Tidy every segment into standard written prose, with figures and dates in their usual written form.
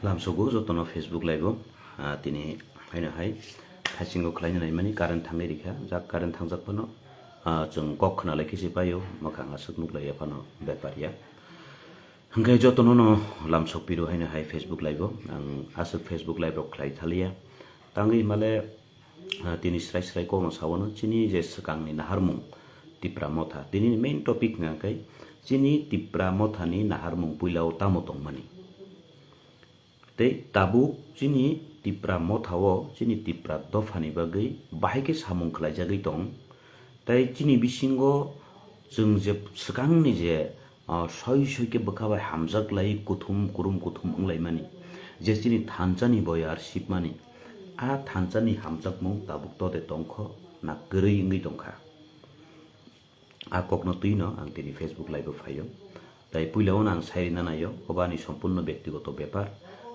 lamsogo jotono Facebook live tini haino hai thasingo khlaina naimani current thangai rikha jak current thangjak pano jong kok khna lekisi payo makhanga suknuk lai apano beparia hangkai jotono no lamsok piru haino hai Facebook live ang asuk Facebook live rok khlai thalia tangi male tini srai srai ko no sawono chini je sakangni naharmung tipra motha tini main topic ngakai chini tipra mothani naharmung puilao tamotong mani tabu chini tipra mothao chini tipra dofani bagai bahike samung khlai jagai tong tai chini bisingo jeng je sakangni je soi soi ke bakabai hamjak lai kuthum kurum kuthum unglai mani je chini thanchani boyar sipmani a thanchani hamjak mung tabuk to de tongkho na gărui ngi tongkha a kokno tuino ang tini Facebook live phayo tai puilao ang sairina nayo obani সম্পূর্ণ ব্যক্তিগত ব্যাপার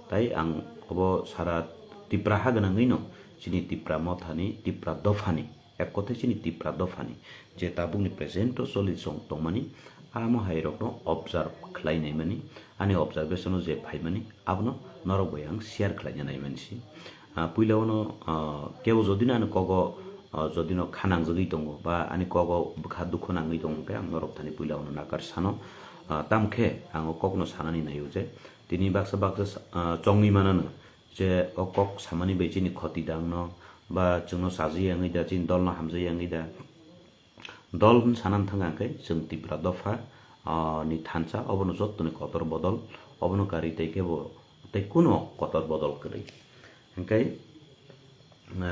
tai ang obo sara tipra haganangino chini tipra mothani tipra dofani ek kothe chini tipra dofani je tabungni presento solution tongmani amo hairokno observe khlainai mani ani observation je phaimani abno norok boyang share khlaina nai mansi puilaono kebo jodina an kogo jodino khanang jogi tongo ba ani kogo bukha dukho nangai tongo ke ang norok thani puilaono nakar sano tamkhe ang kokno sanani nayo je tini baksa chongni manano je okok samani bechini khoti dangno ba jengno saji yangi da chin dolno hamje yangi da dol sanan thanga kai jeng tipra dofa ni thancha obono jottoni kotor bodol obono kari tei kebo tei kuno kotor bodol kri hengkai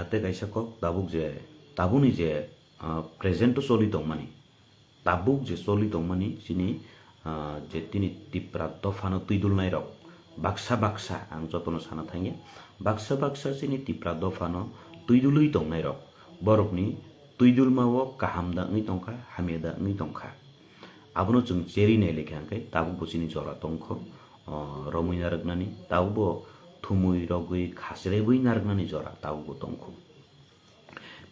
te kaisa kok tabuk je tabuni je present soli tongmani tabuk je soli tongmani chini je tini tipra dofano tuidul nai rok baksa baksa ang jotono sana thangi baksa baksa chini tipra dofano tuidului tong nai rok borokni tuidul mawo kahamda ngi tongkha hameda ngi tongkha abono jeng jeri nei lekha kai tabu buchini jora tongkho romui naraknani tabu thumui rogui khasre bui naraknani jora tabu tongkho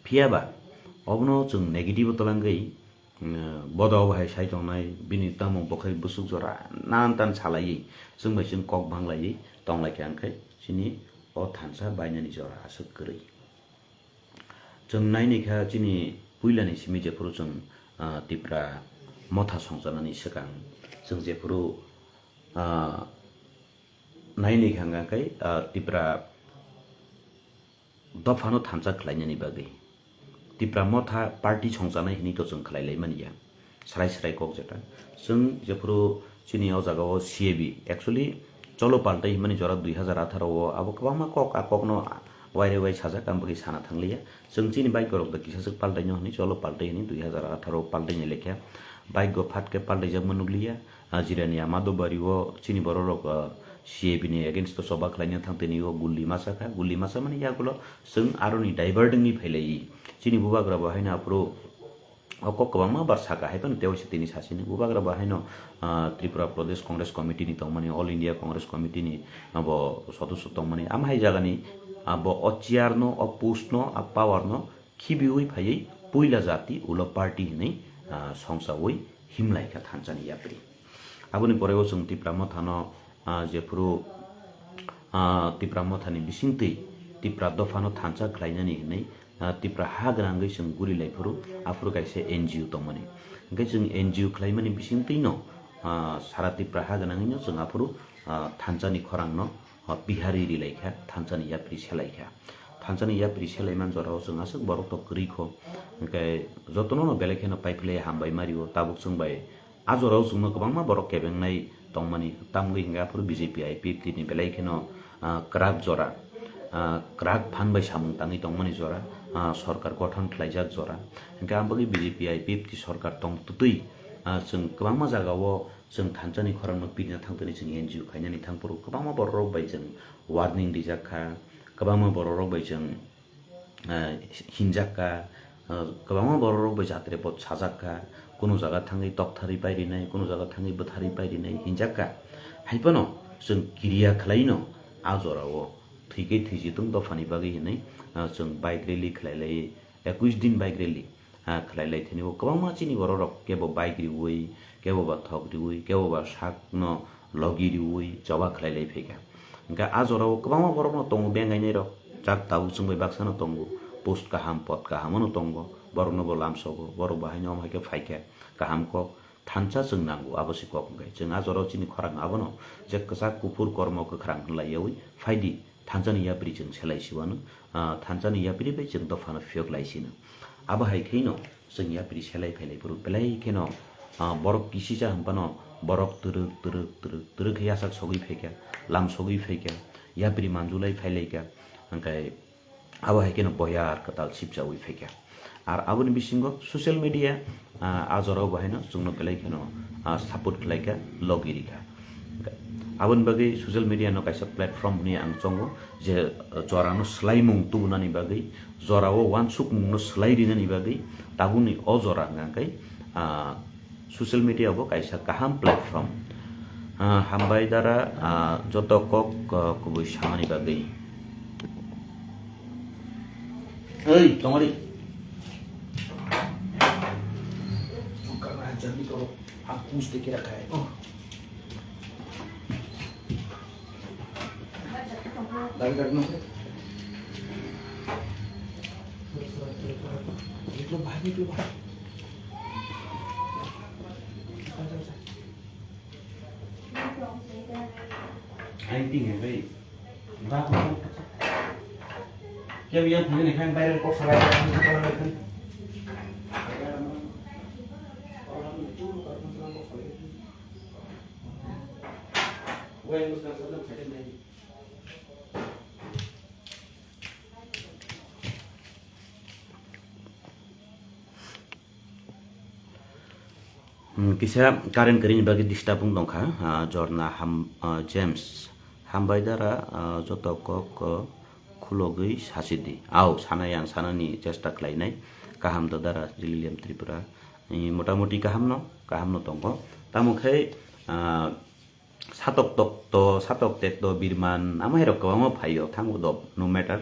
phiaba abono jeng negative tolangai bodo bahai sai tongnai bini tamong bokhai busuk jora nan tan chalai jeng bai jeng kok banglai tonglai kyang kai chini o thansa bainani jora asuk krei jeng naini kha chini puilani simi je puru jeng tipra motha songjanani sakang jeng je puru naini khanga kai tipra dofano thansa khlainani bagai tipra motha party songjanai hini to jeng khlailai mania srai srai kok jeta jeng je puru chini o jaga o CAB actually cholo paltai mani jora 2018 o abo kwama kok akokno waire wai sajak ambagi sana thanglia jeng chini bike korok da kisasuk paltai no ni cholo paltai ni 2018 paltai ni lekha bike go phatke paltai jak manuglia jirani amado bari o chini bororok CAB ni against to soba khlaina thangteni o gulli masa mani yagulo jeng aroni diverting ni phailai chini bubagra bahaina pro okok kwama barsaka haipon tewsi tini sasini bubagra bahaino Tripura Pradesh Congress Committee ni tongmani All India Congress Committee ni abo sodosyo tongmani amhai jagani abo ochiarno opusno apawarno khibiui phai puila jati ulo party nei songsawoi himlai ka thanchani yapri aboni porego jeng Tripura mothano je puru Tripura mothani bisingtei Tripura dofano thancha khlainani nei tipra hagrangai jeng guri laifuru afuru kaise NGO tongmani hingkai jeng NGO khlaimani bisingteino sara tipra hagrangai no jeng afuru thanchani khorangno bihari ri laikha thanchani yapri selaikha thanchani yapri selaiman jorao jeng asuk borok to grikho hingkai jotono no belekheno paiphle hambai mario tabuk jeng bai ajorao jeng no kwbangma borok kebengnai tongmani tamgui hingga afuru BJP IPP ni belekheno krak jora krak phanbai samung tangi tongmani jora सरकार गठन खालायजाक जरा हंगा आमबगी BJP IPP सरकार तंग तुतुई जों गोबांमा जागाव जों थानजानि खरांनो पिना थांतनि जों NGO खायनानि थांपरो गोबांमा बररक बाय जों वार्निं दिजाखा गोबांमा बररक बाय जों हिनजाका गोबांमा बररक बाय जात्रे पद साजाका कोनो जागा थाङै तकथारि बायरिनाय कोनो जागा थाङै बोथारि बायरिनाय हिनजाका हाइपनो जों किरिया खालायनो आजराव थैकै थैजिtung दफानि बागै हिनै जों बाइक रैली खलायलाय 21 दिन बाइक रैली खलायलाय थेनि गोबांमा चिनि बररक केबो बाइक रिउइ केबो बा थक रिउइ केबो बा साक न लगी रिउइ जबा खलायलाय फैगा Engka azorao kwbangma borokno tongo bengainai rok jak tabuk chungbai baksa no tongo post kaham pot kaham no tongo borokno bo lamsogo borok bahaino amhaike faike kaham kok thansa chung nango abosi kok engkai chung azorao chini khorang abono je kwchak kufur kormo kwkhrang hlaiyawi faidi thansani yapri chung selaisiwano thansani yapri bai chung dofano fiok laisino abo haikeino chung yapri selai phailai puru belai keno borok kisija hampano borok turuk yasak sogui feke lam sogui feke yapri manjulai phailaika angkai abo haikeno boyar katal sipjawi feke ar aboni bisingo social media azorao bahino chungno belai keno support khlaika logirika abon bagai social media no kaisa platform ni ang chongo je jorano slaimung tubunani bagai jorao wansuk mungno slairinani bagai tabuni o jora ngakai social media bo kaisa kaham platform hambai dara joto kok kubui samani bagai hei tomari karena jadi kalau aku mesti kira kayak lagi dari mana? Itu bahaya itu bahaya. Anh tin hay vậy? Ba không? Cái bây giờ thằng này khang bay lên có phải không? Quen lúc nào sẽ làm phải đến đây. Kisah karen kering bagi distabung dongka jorna James hambaidara joto kok khulogui sasidi au sanayan sanani chesta khlainai kaham dara jililiam tripura motamoti kaham no tongko tamukhai satok tek to birman amahero kawamo phayo thangu do no matter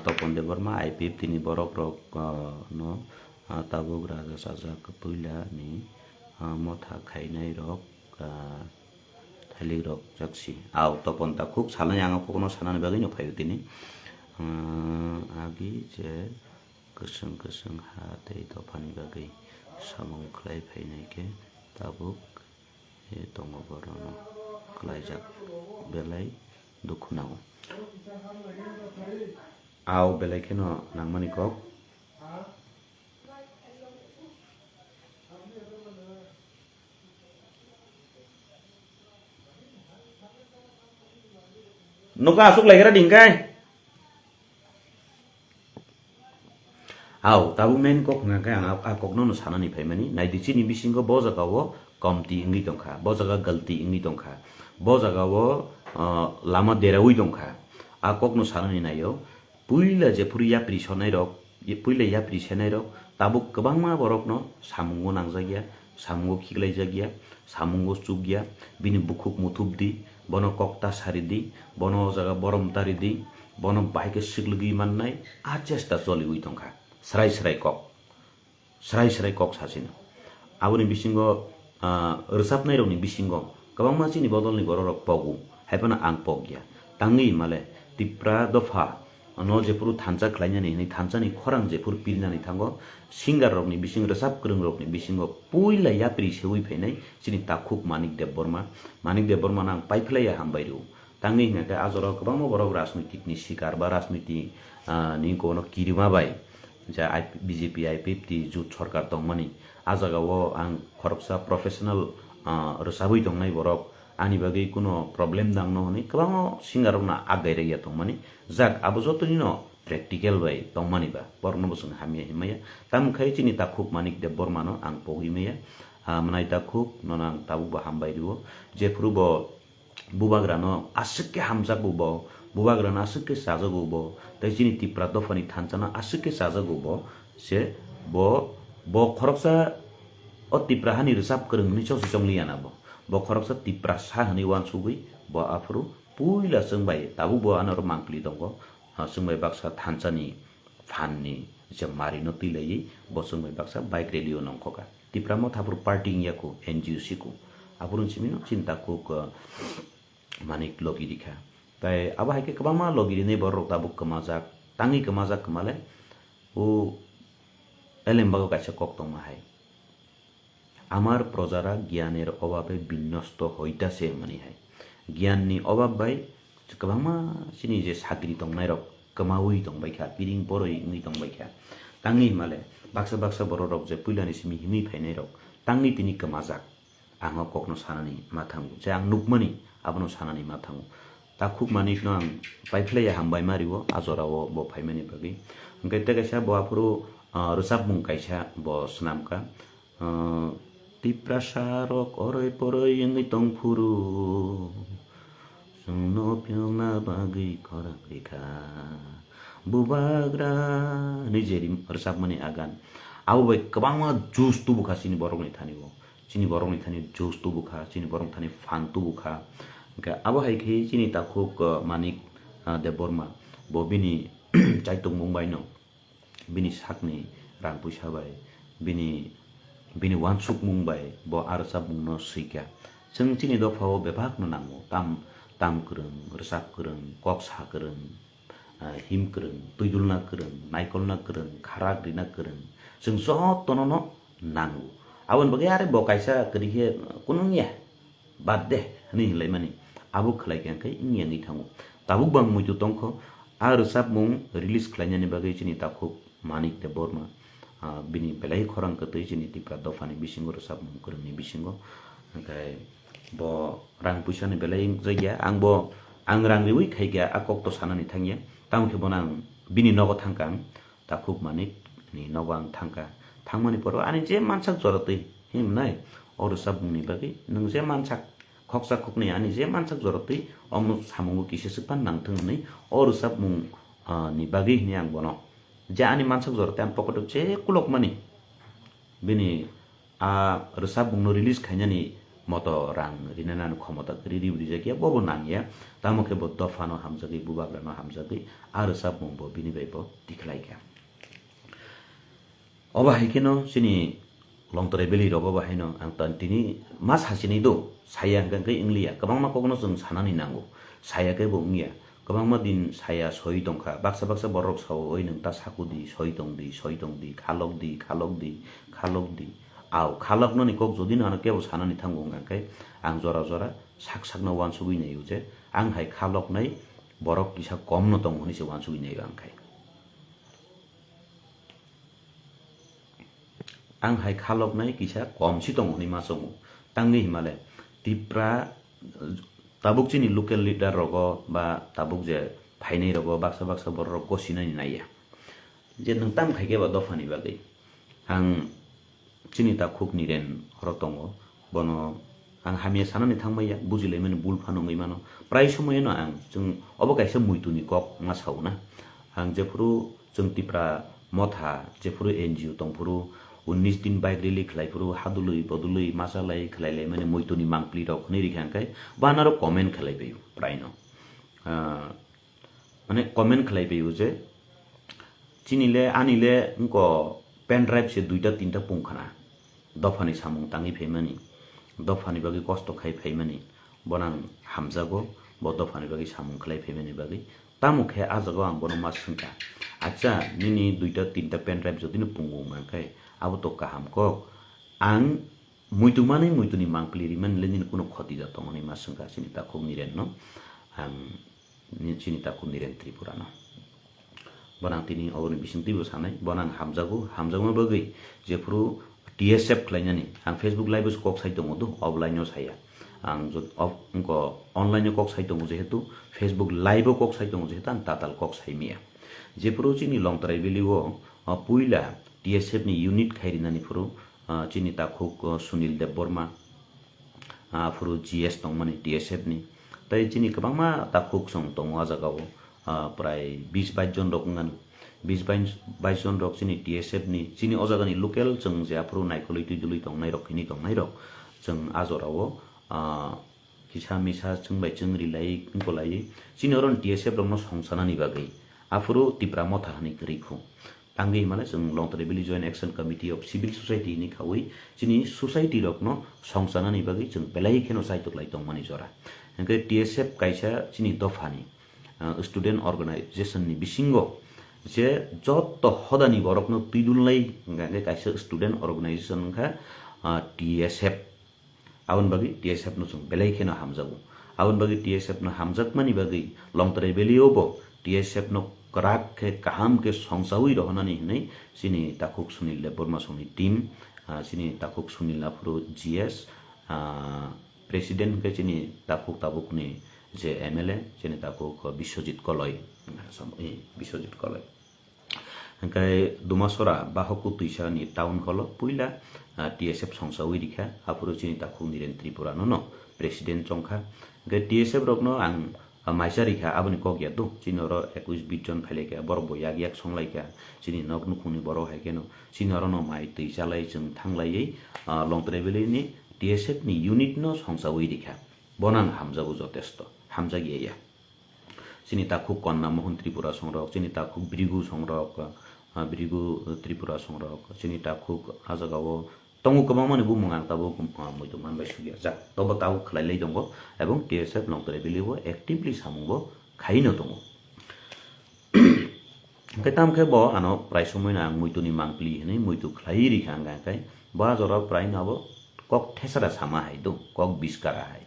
topon de borma ipip tini borok rok no tabuk raja saja kepuila ni motha khainai rok thali rok jaksi au topon ta khuk salani ang kono sanani bagai no phayo tini agi je kusung ha tei topani bagai samong khlai phainai ke tabuk e tongo borono khlai jak belai dukhunau au belai keno nangmani kok nuka asuk lagi dingkai au tabu men kok ngakai ang akok no sanani phaimani nai dichi ni bisingo bojaga wo komti ingi tongkha bojaga galti ingi tongkha bojaga wo lama derawi tongkha akok no sanani nayo puila je puri yapri sonai rok puila yapri senai rok tabu kwbangma borok no samungo nangjagya samungo khiklaijagya samungo chugya bini bukhuk muthubdi bono kokta saridi bono jaga borom taridi bono baike siglugi mannai achesta choli ui tongkha srai kok sasina aboni bisingo resapnai rokni bisingo kwbangma chini bodolni borok pogu haipana ang pogya tangi male tipra dofa no jepuru thansa khlainani ni thansani khorang jepur pilnani thango singar rokni bising resap krung rokni bisingo puila yapri seui phainai chini takhuk manik dev borma nang paiphlaya hambairu tangi ngaka azoro kwbangma borok rajnitik ni sikar ba rajniti ni kono kirima bai ja BJP I50 jut sarkar tongmani ajaga wo ang khoroksa professional resabui tongnai borok ani bagai kuno problem dangno honi kwbangma singarokna agaireya tongmani jak abo jotoni no practical bai tongmani ba borno bosung hamia himaya tamkhai chini takhuk manik dev bormano ang pohimaya manai takhuk nonang tabu ba hambairu je prubo bubagrano asike hamjaku bo bubagrano asike sajagu bo tai chini tipra dofani thansana asike sajagu bo se bo khoroksa o tipra hani resap krung ni chosi chongliana bo khoroksa tipra sa hani wan sugui bo afru puila sengbai tabu bo anor mangkli dongko sengbai baksa thansani phanni je marino tilei bo sengbai baksa bike radio nongkoka tipra mo thapur parting yaku NGC ku apurun chimino cinta ku manik logi dikha tai abo haike kabama logiri nei borok tabuk kemajak tangi kemajak kemale o এলেমবাগো কাছে কক্তং মাহাই আমার প্রজারা জ্ঞানের অভাবে বিনষ্ট হইতাছে মানে high জ্ঞাননি অভাব by কবাংমা সিনি যে সাকরি তংনাই রক কমাউই তংবাইখা পিরিং বরই নি তংবাইখা তাंगि মালে বাক্সা বাক্সা বড় রক যে পুইলানি সিমি হিমি ফাইনাই রক तांगि तिनि कमाजाक आङो कखनो सानानि माथांगु जे आं नुकमानि आबनो सानानि माथांगु ता खुब मानिकनो आं पाइफ्लाय हामबाय मारिवो आजरावो बो फाइमानि बागै ओंखाय तेगासा बआफोरो रोजाब मुं कायसा ब स्नामका तिप्रासारक अरै परै यङै तंफुरु जोंनो फिलना बागै खरा रेखा बुबाग्रा निजेरि रोजाब मानि आगान आबो बै गोबांमा जुस तुबुखा सिनि बरंनि थानिबो सिनि बरंनि थानि जुस तुबुखा सिनि बरं थानि फान तुबुखा ओंखाय आबो हायखि सिनि ताखुक मानिक देबबर्मा बबिनि चाइतुं मुंबाइनो बिनि साकनि रां पैसा बाय बिनि वानसुक मुंबाय ब आरसाब मुंनो सैका जों तिनि दफाव बेबागनो नांगौ ताम गोरों रोजाब गोरों कक्सा गोरों हिम गोरों तुइदुलना गोरों नायकलना गोरों खाराग्रिना गोरों जों जतननो नांगौ आवन बगे आरे ब कायसा करिहे कुनु निया बाद दे नि हिलाय माने आबु खलायखांखै नियानि थांगौ ताबुक बां मुइतु तंखो आरसाब मुं रिलीज खलायनायनि बागै जिनि ताखु मानिक देबबर्मा बिनि बेलाय खरां कतै जिनि तिप्रा दफानि बिसिंगो रोजाब मुं गोरोंनि बिसिंगो ओंखाय ब रां पैसानि बेलाय जायगा आं रां रिवै खायगा आकक्ट सानानि थांगिया तामखे बनां बिनि नगो थांका ताखुक मानिक नि नगो आं थांका थांमानि पर आनि जे मानसाक जरतै हिमनाय अरसाब मुंनि बागै नों जे मानसाक खक्सा खकनि आनि जे मानसाक जरतै अमु सामुंगो किसेसो पान नांथों नै अरसाब मुं नि बागै नि आं बनो जे आनि मानसाक जरतै आं पकट जे कुलक मानि बिनि रोसाब मुंनो रिलीज खायनानि मत रां रिनानानो क्षमता रिरि जायगाया बबो नांगिया तामुखे ब दफानो हामजागै बुबाग्रानो हामजागै आरसाब मुं ब बिनि बायबो दिखलायगा अबा हायकेनो सिनि लंतरे बेलि रबो बाहायनो आं तन्तिनि मास हासिनि दो साया गंगै इंलिया गोबांमा कखनो जों सानानि नांगौ सायाकै बुंगिया गोबांमा दिन साया सय दंखा बाक्सा बाक्सा बरक साव ओइ नों ता साकुदि सय दंदि खालकदि आव खालकनो नि कक जदि नानो केव सानानि थांगौ गांखाय आं जरा जरा साक साकनो वान सुबिनाय जे आं हाय खालकनाय बरक किसा कम न दं हनिसे वान सुबिनाय गांखाय आं हाय खालकनाय किसा कमसि दं हनि मासमु तांनि हिमालय तिप्रा ताबुक चिनि लोकल लिडार रगो बा ताबुक जे फाइनै रगो बाक्सा बाक्सा बरक गसिनाय नाया जे नों ताम खायगे बा दफानि बागै आं चिनि ताखुक निरेन हरतंगो बनो आं हामिया सानानि थांबाया बुजिलाय माने बुलफा नङै मानो प्राय समयनो आं जों अबकायसे मुइतुनि कक मासावना आं जेफुरु जों तिप्रा मथा जेफुरु एनजिओ तंफुरु 19 दिन बाइक रिली खलायफुरु हादुलै बदुलै मासालाय खलायलाय माने मुइतुनि मांप्लि रक नै रिखांखाय बानारो कमेन्ट खलायबायु प्रायनो माने कमेन्ट खलायबायु जे चिनिले आनिले उनको पेन ड्राइभ से 2-3 पुंखाना दफानि सामुं तांगि फैमानि दफानि बागै कष्ट खाय फैमानि बनां हामजागो ब दफानि बागै सामुं खलाय फैमानि बागै तामुखे आजागो आं बनो मासुंका अच्छा निनि 2-3 पेन ड्राइभ जदिनो पुंगो मांखाय आबो तो काहामको आं मुइतुनि मांप्लिरि मन लेनिन कुनो खति जातो मनि मासुंका सिनि ताखु निरेन न आं सिनि ताखु निरेन त्रिपुरा न बनां तिनि अवनि बिसिंतिबो सानाय बनां हामजागो बगै जेफुरु टीएसएफ खलायनानि आं फेसबुक लाइभस कक साइट दङ दो अफलाइनआव साया आं उनको अनलाइन कक साइट दङ जेहेतु फेसबुक लाइभ कक साइट दङ जेहेतु आं ताताल कक साइमिया जेफुरु चिनि लंतराय बेलिवो पुइला टीएसएफ नि यूनिट खायरिनानि फुरु चिनि ताखुक सुनील देबबर्मा फुरु जीएस दं माने टीएसएफ नि ताइ चिनि गोबांमा ताखुक सं दङ आजागाव प्राय 20-22 जन रकंगान 20-22 जन रक चिनि टीएसएफ नि चिनि अजागानि लोकेल जों जाफुरु नायखलै तुइदुलै दंनाय रक जों आजरावो किसा मिसा जों रिलाय कोलाय चिनि अरन टीएसएफ रंनो संसानानि बागै आफुरु तिप्रा मथा हानि करिखौ तांगि माने जों लंतरे बेलि joint action committee of civil society नि खावै चिनि सोसाइटी रकनो संसानानि बागै जों बेलाय खेनो साइतक लाय दं माने जरा hingke TSF kaisa chini dofani student organization ni bisingo je jotto hodani borokno tuidulai hingke kaisa student organization kha TSF abon bagi TSF no chung belai kheno hamjago abon bagi TSF no hamjakmani bagi longtrai beliobo TSF no krak ke kaham ke songsawi rohanani hinai sini takuk sunil borma soni team sini takuk sunil afro GS president ke sini takuk tabuk ni je MLA sini takuk Biswajit Koloi Biswajit Koloi hingkai dumasora bahoku tuisa ni town hall puila TSF songsawi dikha afro sini takuk Niren Tripura no president chongkha hingkai TSF rokno ang maisarikha aboni kokya tu chinoro 21 jon phaileka borbo yak songlaika chini nok nukhuni boro haikeno chinoro no mai teisalai jeng thanglai longtrebeli ni TSF ni unit no songsawi dikha bonang hamjabu jotesto hamjagiya chini takuk konna mohon Tripura songrok chini takuk brigu songrok brigu Tripura songrok chini takuk ajagawo tongo kabangmani bumang tabo moito manbai sugia ja tobo tau khlailai dongo ebong TSF longtrebeli bo actively samungo khaino dongo ketam ke bo ano prai somoi na moito ni mangpli hene moito khlai ri khanga kai ba jora prai nabo kok thesara sama hai do kok biskara hai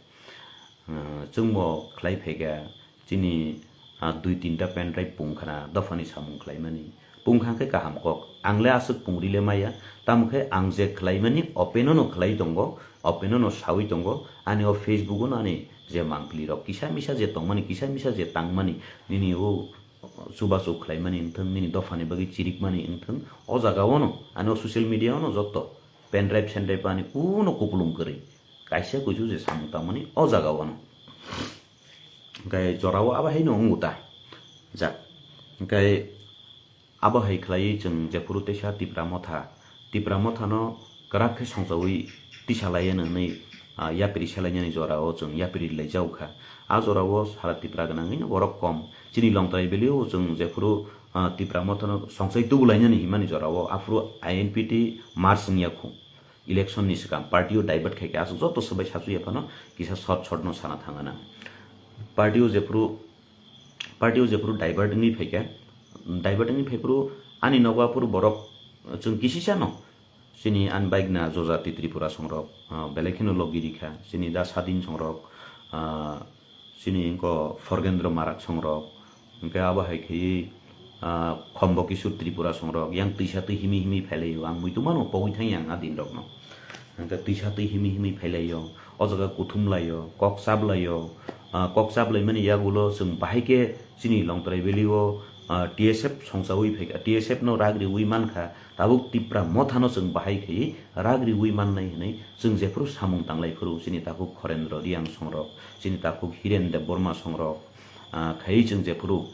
chungmo khlai phega chini 2-3 ta pen drive pungkhana dofani samung khlaimani pungkhangke kaham kok angle asuk pungrile maya tamkhe angje khlaimani openono khlai dongo openono sawi dongo ani o Facebook no ani je mangpli rok kisa misa je tongmani kisa misa je tangmani nini o subasu khlaimani inthang nini dofani bagi chirik mani inthang o jaga ono ani o social media ono jotto pen drive sendai pani kuno kukulum kari kaisa kuju je samutangmani o jaga ono gai jorawo aba heino nguta ja gai aba hai khlai jeng jepuru tesa tipra motha no karakhe songjawi tisalai nei yapiri salai jorao jeng yapiri laijauka a jorao sara tipra ganangin borok kom chini longtrai belio jeng jepuru tipra motha no songsai tubulaini himani jorao afro INPT marching yakhu election ni sikam party o divert khaike asu joto sabai sasu yapano kisa short no sana thangana party o jepuru divert ni phaike diverting phepru ani nogapur borok chung kisisa no sini anbaik na jojati Tripura songrok belekino logirikha sini da sadin songrok sini ko Forgendro Marak songrok hingke aba haikhi Khombokisur Tripura songrok yang tisatu himi phelayo ang muitumano pogui thang adin rok no hingke tisatu himi phelayo ojaga kuthumlayo kok sablai mani yagulo chung bahaike sini longtrai belio TSF songsawi phega TSF no ragri wiman kha tabuk tipra mothano jeng bahai khei ragri wiman nai hinai jeng jepuru samung tanglai furu sini takuk Khorendro Riang songrok sini takuk Hiren Dev Borma songrok khei jeng jepuru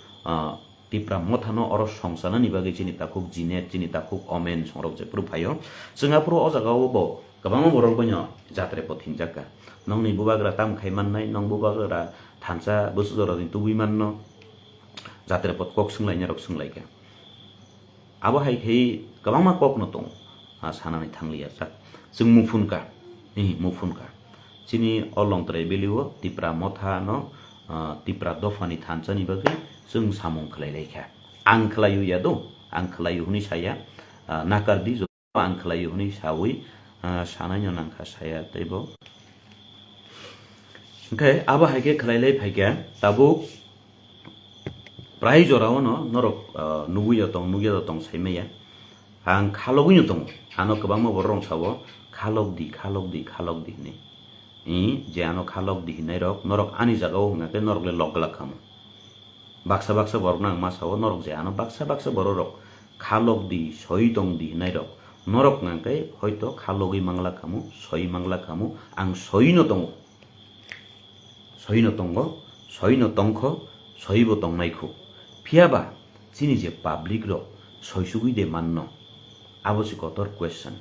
tipra mothano oro songsana ni bagi sini takuk Jinet sini takuk Omen songrok jepuru phayo jengapuru o jagao bo kabang borok banyo jatre pothin jaka nongni bubagra tam khaiman nai nong bubagra thansa busujora din tuwiman no jatre pot kok sunglai nyarok sunglaika abo hai khei kabangma kok no tong sanani thanglia sak jung mufunka chini olong trai beliwo tipra motha no tipra dofani thanchani bagi jung samung khlai laika ang khlayu yado ang khlayu huni saya nakardi jo ang khlayu huni sawi sananya nangkha saya taibo okay abo hai ke khlai lai phaika tabuk prai jorao no norok nuguya tong saimaya ang khalogunya tong ano kabangma borong sawo khalok di ni je ano khalok di hinai rok norok ani jagao ngate norok le lokla kham baksa borok nang ma sawo norok je ano baksa borok khalok di soitong di hinai rok norok ngake hoito khalogi mangla khamu soi mangla khamu ang soino tongko soibo tongnaiku Piaba, sini je public ro soisugui de manno abosi kotor question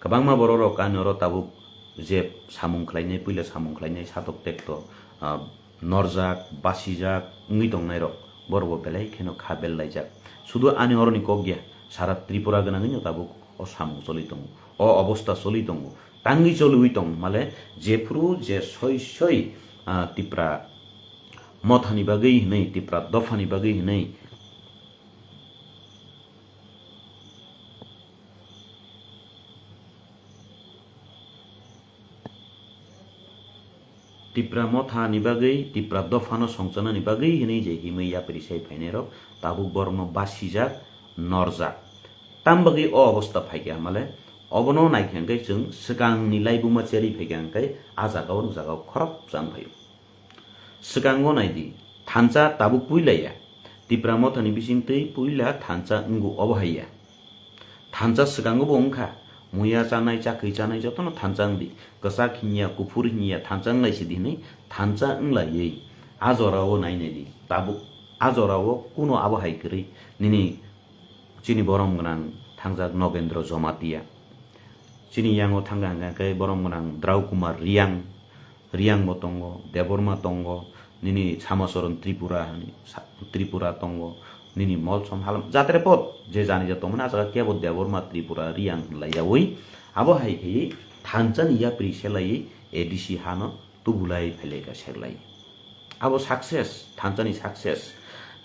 kabangma bororo kanoro tabuk je samung khlainai puila samung khlainai satok tekto norjak basijak ngi tongnai ro borbo belai kheno khabel laijak sudu ani horoni kogya sara Tripura ganangin tabuk o samung solitong o অবস্থা solitong tangi cholui tong male jepru je soi Tipra मथानि बागै हिनै तिप्रा दफानि बागै हिनै तिप्रा मथानि बागै तिप्रा दफानो संचनानि बागै हिनै जे हिमै यापरि साइ फाइनेर Tabuk बरम बासिजाक नरजाक ताम बागै अवस्था फाइग्या माले अबनो नाइख्यांकै जों सिगांनि लाइबुमा चेरि फैग्यांकै आजागाव जागाव खरब जान भयो सिगांगो नाइदि थान्चा ताबुक पुइलाया तिप्रा मथानि बिसिंतै पुइला थान्चा इंगु अबहाइया थान्चा सिगांगो बंखा मुया जानाय चाखै जानाय जतन थान्चा अंदि गसा खिनिया कुफुर हिनिया थान्चा अंलाइसिदि नै थान्चा अंलायै आजराव नाइनायदि ताबुक आजराव कुनो आबहाइकरै निनि चिनि बरम गनां थांजाक नगेन्द्र जमातिया चिनि यांगो थांगा हांगाकै बरम गनां द्राव कुमार रियां tongo Debbarma tongo निनि सामसरन Tripura tongo निनि मलसम हालम जात्रे पद जे जानि जतोमन आजगा केबो देबरमा त्रिपुरा रियां लायावै आबो हाइकै थान्चान याप्रि सेलायै एडिसी हानो तुबुलाय फैलेका सेलाय आबो सक्सेस थान्चानि सक्सेस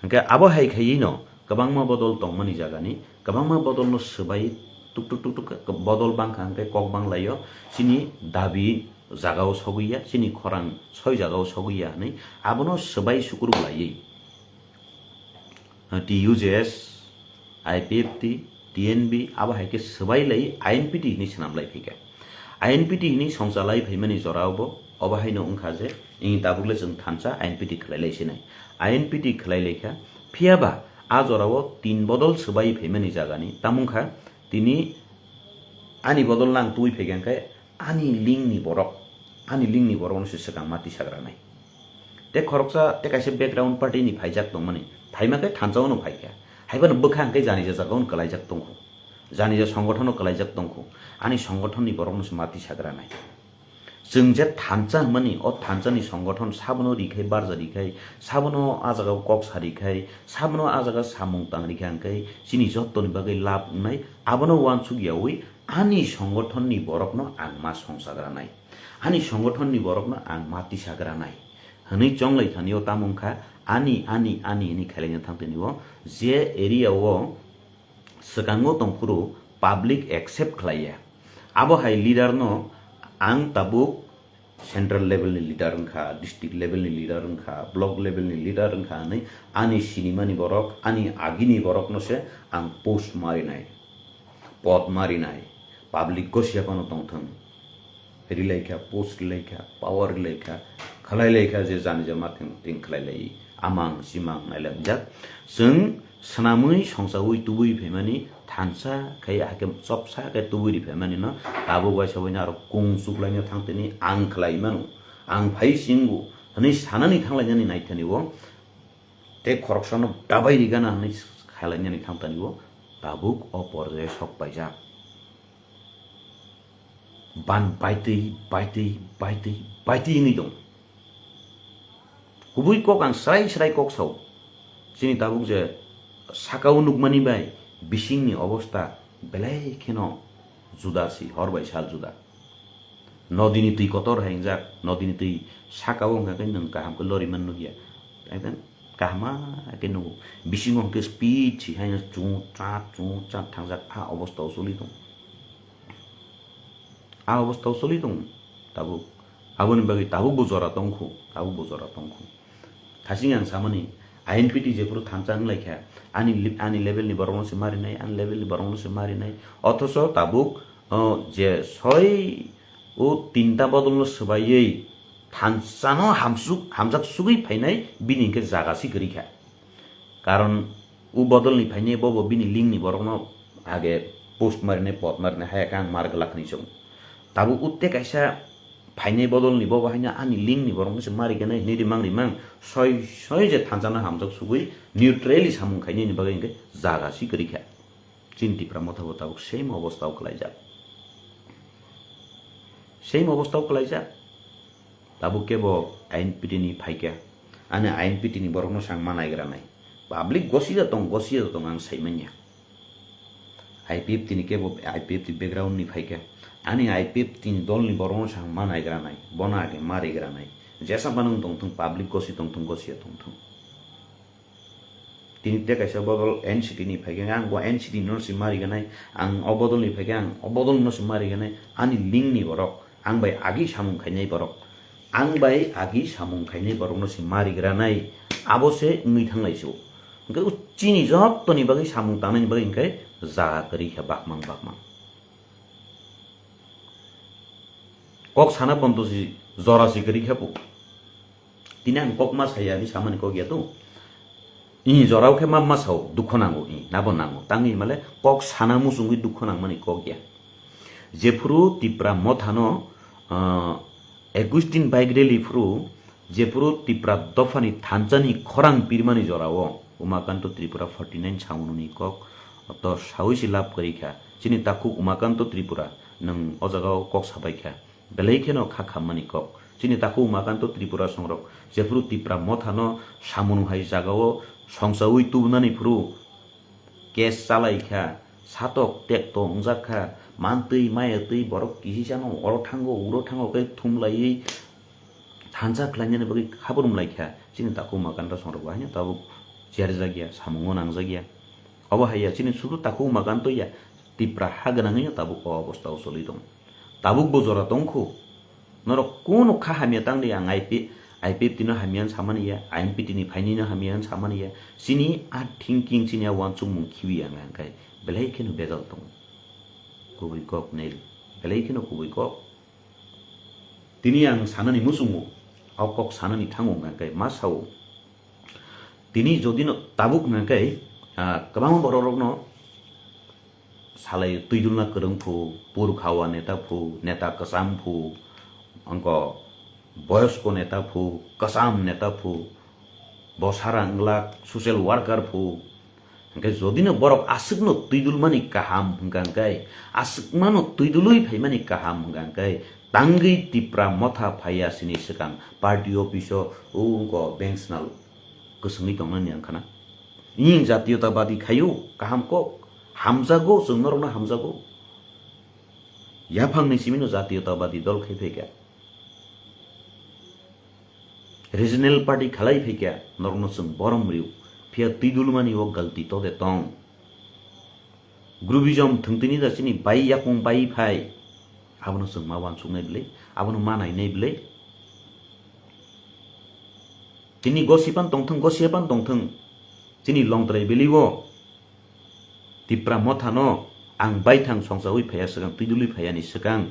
हंके आबो हाइकै न गोबांमा बदल तंमनि जागानि गोबांमा बदल न सबाय टुक बदल बांखा हंके कक बांलायो सिनि दाबि जागाव सगैया सिनि खरां सय जागाव सगैया नै आबोनो सबाय सुकुरु लायै TUJS IPFT TNB आबो हाइके सबाय लाई INPT नि सनामलाय फैगा INPT नि संसालाय फैमानि जरावबो अबाहायनो ओंखाजे इ दाबुगले जों थान्सा INPT खलायलायसिनाय INPT खलायलायखा फियाबा आ जराव 3 बदल सबाय फैमानि जागानि तामुंखा तिनि आनि बदल नां तुइ फैगांखाय आनि लिंनि बरकनो सिगां माति साग्रानाय ते खरकसा ते काइसे बैकग्राउन्ड पार्टीनि फाइजाक दंमनि फाइमाकै थान्चावनो फाइका हाइबानो बोखांकै जानि जागावनो कलाइजाक दंखो जानि जा संगठननो कलाइजाक दंखो आनि संगठननि बरकनो माति साग्रानाय जों जे थान्चा मनि अ थान्चानि संगठन साबनो रिखाय बारजा रिखाय साबनो आजागाव कक सारिखाय साबनो आजागा सामुं तांरिखांकै सिनि जत्तनि बागै लाभ उनाय आबनो वान सुगियावै आनि संगठननि बरकनो आं मा संसाग्रानाय आनि संगठननि बरकनो आं माति साग्रानाय हनै चंलै थानियो तामुंखा आनि नि खालायनो थांतनियो जे एरियाव सिगाङो दंफुरु पाब्लिक एक्सेप्ट खालाया आबो हाय लिडार न आं ताबुक सेंट्रल लेवलनि लिडार ओंखा डिस्ट्रिक्ट लेवलनि लिडार ओंखा ब्लक लेवलनि लिडार ओंखा नै आनि सिनेमानि बरक आनि आगिनि बरकनोसे आं पोस्ट मारिनाय पद मारिनाय पाब्लिक गसियापनो दंथों रिलायखा पोस्ट रिलायखा पावर रिलायखा खलायलायखा जे जानि जमा थिं खलायलाय आमां सिमां नायलांजाक जों सनामै संसावै तुबै फैमानि थान्सा खाय हाकेम सबसा के तुबै फैमानि न ताबो गायसावैना आरो कुंसुकलायनो थांतनि आं खलायमानु आं फाइ सिंगु हनै सानानि थांलायनानै नायथानिवो ते खरकसन दाबाय रिगाना हनै खालायनानै थांतनिवो ताबुक अपर्जे सकबायजा बान बायतै नि दं गुबै कक आं स्राय कक साव सिनि ताबुक जे साकाव नुकमानि बाय बिसिंनि अवस्था बेलायखेनो जुदासि हरबाय साल जुदा नदीनि दै कतर हाइंजाक नदीनि दै साकाव हंगाकै नों काहामको लरिमान नुगिया एकदम काहमा के नु बिसिंग हंके स्पीड छि हाइन चु चा थांजाक आ अवस्थाव सलिदं ताबुक आबोनि बागै ताबुक बोजरा दंखु थासिं आं सामनि INPT जेपुर थान्चा लाइखा आनि लेभेलनि बरंसे मारिनाय आनि लेभेलनि बरंसे मारिनाय अथच ताबुक जे सय ओ तिनटा बदलनो सबायै थान्चानो हामजाक सुगै फाइनाय बिनिके जागासि गरिखा कारण उ बदलनि फाइने बबो बिनि लिंनि बरंनो आगे पोस्ट मारिनाय पद मारिनाय हायाका आं मार्ग लाखनि सम ताबुक उते काइसा फाइने बदलनि बबाहायना आनि लिंनि बरंसे मारिगनाय निरिमां सय जे थान्चानो हामजाक सुगै निउट्रेली सामुंखायनि नि बागै जागासि गरिखा चिन्तिफ्रा मथाबताव सेम अवस्थाव कलाइजा ताबु केबो INPT नि फाइका आने INPT नि बरंनो सांग मानायग्रानाय पाब्लिक गसिया दं आं साइमानिया IPFT नि केबो IPFT बैकग्राउन्ड नि फाइका आनि IPFT नि दलनि बरंनो सांग मानायग्रानाय बनागे मारिग्रानाय जेसां नों दंथों पाब्लिक गसि दंथों गसिया दंथों तिनी ते कायसा बदल एनसीटी नि फाइगे आं गो एनसीटी नरसि मारि गनाय आं अबदल नि फाइगे आं अबदल नरसि मारि गनाय आनि लिंक नि बरक आं बाय आगि सामुं खायनाय बरक आं बाय आगि सामुं खायनाय बरक नरसि मारि ग्रानाय आबसे मै थांनायसो ओंखाय चिनि जब तनि बागै सामुं तानायनि बागै ओंखाय जा करिखा बाकमां कक साना बन्दसि जरासि करिखा पु तिनी आं कक मा साया नि सामानि कक या तो इ जराव के मा साव दुख नांगौ इ नाबो नांगौ तांनि माले कक साना मुसुंगि दुख नांमानि कक या जेफुरु तिप्रा मथानो 21 दिन बाइग्रेलि फ्रु जेफुरु तिप्रा दफानि थानचानि खरां पिरमानि जरावो उमाकान्त त्रिपुरा 49 साउनुनि कक तो सावैसि लाभ करिखा चिनि ताकु उमाकान्त त्रिपुरा नों अजागाव कक साबायखा बेलेखेनो खाखामानि कक चिनि ताकु उमाकान्त त्रिपुरा संरक जेफुरु तिप्रा मथानो सामुनु हाय जागाव संसावै तुबनानि फ्रु केस चालायखा सातक टेक्ट अंजाखा मानतै मायतै बरक किहिसानो अर थांगो के थुमलायै थानसा ख्लायनानै बगै खाबरुमलायखा चिनि ताकु उमाकान्त संरक हायनो ताबु जेर जागिया सामुङो नांजागिया अब हाया चिनि सुदु ताकु उमाकान्त या तिप्रा हागनाङै ताबु अवस्थाव सलि दं ताबुक बजरा दंखो नर कोनो खा हामिया तांदे आं आइपि तिनो हामियान सामानिया आइपि तिनि फाइनिनो हामियान सामानिया सिनि आ थिंकिं सिनि आ वान सुमुं खिबि आं आंखाय बेलायखेनो बेजाल दं गुबै कक नेल बेलायखेनो गुबै कक तिनि आं सानानि मुसुङो आव कक सानानि थाङो आंखाय मा साव तिनि जदिनो ताबुक नांखाय गोबां बररकनो सालाय तुइदुलना करंफु पुरखावा नेता कसामफु अंक बयस्क नेताफु कसाम नेताफु बसारांगला सोशल वार्कारफु ओंखाय जदिनो बरक आसुकनो तुइदुलमानि काहाम हंगांखाय आसुकमानो तुइदुलुइ फाइमानि काहाम हंगांखाय तांगै तिप्रा मथा फायासिनि सिगां पार्टी अफिसो उंक बेंसनाल गोसोङै दंनानि आंखाना इ जातीयतावादी खायु काहामको हामजागो जोंनरनो हामजागो याफांनि सिमिनो जातीयतावादी दल खायफैगा रिजनल पार्टी खालाय फैगा नरनो जों बरम रिउ फिया तुइदुलमानि वो गलती तो दे तों ग्रुपिजम थंतिनि दासिनि बाई याकं बाई फाय आबनो जों मा वान सुंनाय बिले आबनो मा नायनाय बिले तिनि गसिपान दंथों तिनि लंद्राय बिलिवो तिप्रा मथानो आं बायथां संसावै फाया सिगां तुइदुलि फायानि सिगां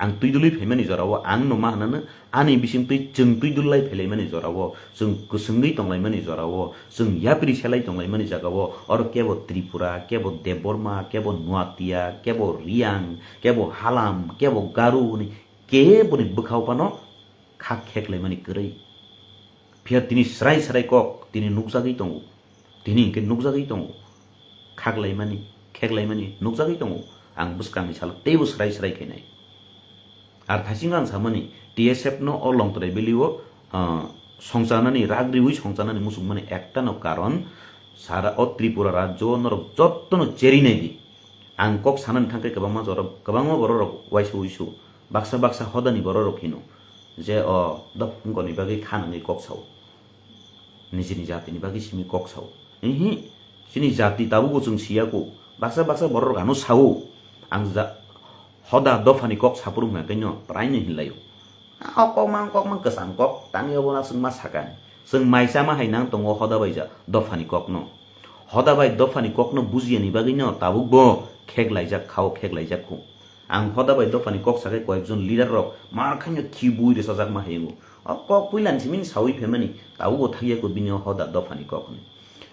आं तुइदुलि फायमानि जरावो आं नो मा होनानो आनि बिसिं जों तुइदुललाय फायलायमानि जरावो जों गोसोङै दंलायमानि जरावो जों याप्रि सेलाय दंलायमानि जागावो और केबो त्रिपुरा केबो देबबर्मा केबो नुआतिया केबो रियां केबो हालाम केबो गारु केबोनि बोखावपानो खाक खेकलायमानि गरै फिया तिनि स्राय कक तिनि नुकजागै दङ तिनि के नुकजागै दङ खागलायमानि खेगलायमानि नुकजागै दङ आं बुसकांनि साल तेबो स्राय खायनाय आर थासिं आं सामानि टीएसएफ नो अलंतराय बेलिवो संजानानि राग्रिवै संजानानि मुसुकमानि एकटानो कारण सारा अ त्रिपुरा राज्य नर जत्तनो चेरिनाय दि आं कक सानानि थांखाय गोबांमा बररक वाइसु बाक्सा हदानि बररक हिनो जे दपंगनि बागै खानाङै कक साव निजिनि जातिनि बागै सिमि कक साव इहि सिनि जाति ताबुको जों सियाको बाक्सा बररक हानो सावो आं जा हदा दफानि कक सापुरुङा कैनो प्रायनो हिलायो कक मा गोसां कक तांनि अबना जों मा साकानि जों माइसामा हायनां दङ हदा बायजा दफानि कक न हदा बाय दफानि कक न बुजियानि बागैनो ताबुकबो खेगलायजाक खाव खेगलायजाकखौ आं हदा बाय दफानि कक साकै कयेकजन लिडार रक मारखानो खिबुइ रेसाजाक मा हायङो कक पुइलानसि मिन सावै फेमानि ताबुको थागियाको बिनियो हदा दफानि कक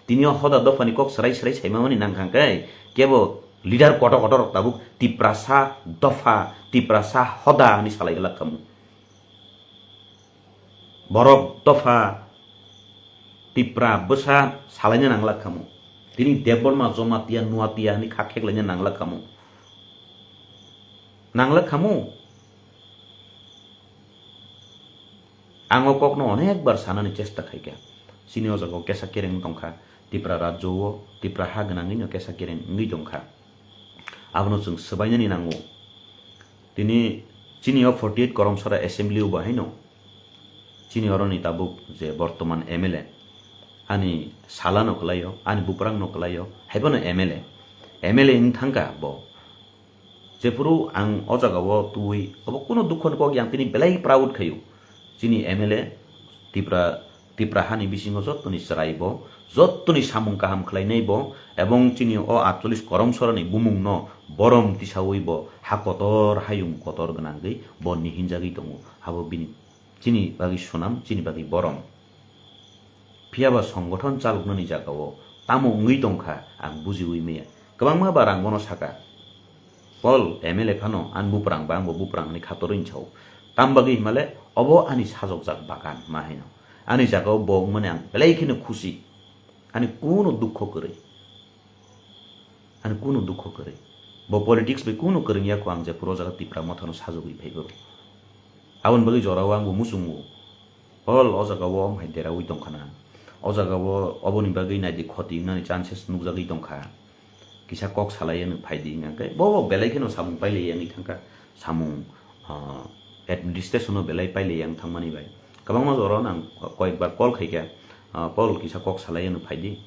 तिनियो हदा दफानि कक सराय साइमामानि नांखांखाय केबो लिडार कट ताबुक तिप्रासा दफा तिप्रासा हदा नि सालायगला खामु बरक दफा तिप्रा बसा सालायनो नांला खामु तिनि देबबर्मा जमातिया नुआतिया नि खाखेगलायनो नांला खामु आङो ककनो अनेक बार सानानि चेष्टा खायगा सिनि अजागाव केसा केरें दंखा तिप्रा राज्यआव तिप्रा हा गोनाङैनो केसा केरें ngै दंखा आबनो जों सोबायनानि नांगौ दिनै चिनियाव 48 करमसरा एसेम्बलियाव बाहायनो chini oroni tabuk je bortoman MLA ani salano kalayo ani buprang no kalayo haibono MLA in thangka bo jepuru ang ojagawo tui obo kuno dukhon ko yang tini belai proud khayu chini MLA tipra hani bisingo jottoni sraibo jottoni samung kaham khlainaibo ebong chini o 48 korom sorani bumung no borom tisaoibo hakotor hayung kotor gnangei bonni hinjagi tongo habo bini chini bagi sonam chini bagi borom phiaba সংগঠন চালকননি জাগাও তামো ngui tongkha ang bujiwi meya kabangma barang bono saka pol MLA phano an buprang bang bo buprang ni khatorin chau tambagi himale obo ani sajok jak bagan mahino ani jagao bo mane ang belai khine khushi ani kuno dukho kore bo politics be kuno kering ya ko ang je pro jaga tipra mothano sajogui phaibo abon bagi jorawa ang bo musungu pol o jaga wo haidera ui tongkhana o jaga wo oboni bagi naidi khoti nani chances nugjagi tongkha kisa kok salayen phaidi ngake bo belai khino samung paile yang ithangka samung administration no belai paile yang thangmani bai kabangma jora nang koekbar call khaika pol kisa kok salayen phaidi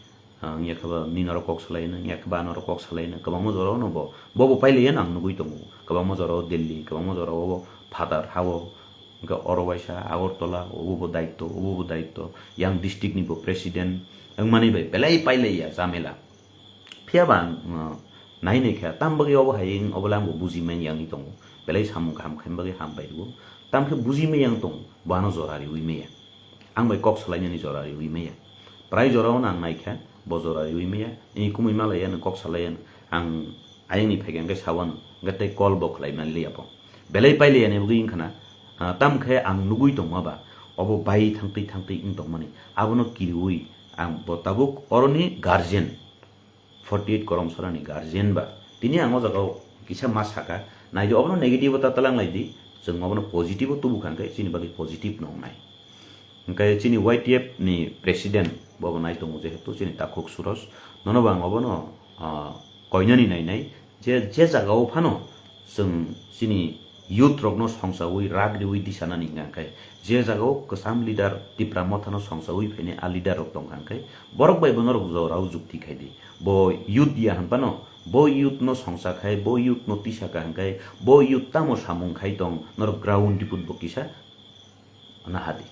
nya khaba ninaro kok salayen nya khaba naro kok salayen kabangma jora no bo paile yang nang nugui tongu kabangma jora delhi kabangma jora bo father hawo ga orowaisa agortola obo daitto yang district ni bo president ang mani bai belai paile ya zamela phiabang naine kha tambagi obo haing obolang bo bujimen yang itong belai samung kham khembagi ham bairu tamkhe bujime yang tong bano jorari uimeya ang bai kok salaini ni jorari uimeya prai jorao nang naikha bo jorari uimeya ni kumui malaya na kok salayan ang ayang ni phegen ga sawan gate call bo khlai man liapo belai paile ne bugi khana tamkhe ang nugui tong maba obo bai thangtei ing tong mani abono kiriui ang botabuk oroni guardian 48 korom sorani guardian ba tini ang jagao kisa masaka naido abono negative ta talang laidi jeng abono positive tu bukan kai chini bagi positive nong nai engkai chini YTF ni president bobo nai tong je hetu chini takhuk suros nono bang abono koinani nai je jagao phano jeng chini youth rokno songsawi ragriwi disanani ngkai je jagao kesam leader tipra mothano songsawi phene a leader rok tong ngkai borok bai bonor jorau jukti khaidi bo youth dia hanpano bo youth no songsa khai bo youth no tisa kai bo youth tamo samung khai tong nor ground diput bokisa na hadi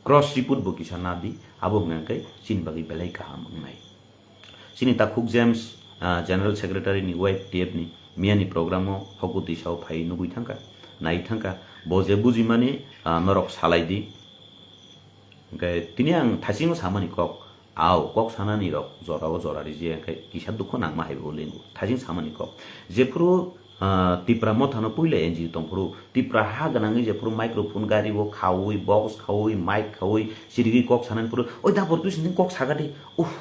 cross diput bokisa nadi abo ngkai sin bagi belai kaham ngai sini takhuk james general secretary ni YTF ni miani programo hokuti sau phai nugui thangka nai thangka boje buji mani norok salaidi ngai tini ang thasing samani kok kok sanani rok jorao jorari je kai kisa dukho nangma haibo lengu thasing samani kok jepro tipra mothano puile enji tongpro tipra ha ganangi jepro microphone gari bo khawi box khawi mic khawi sirigi kok sanan puro oi da portu sin kok sagadi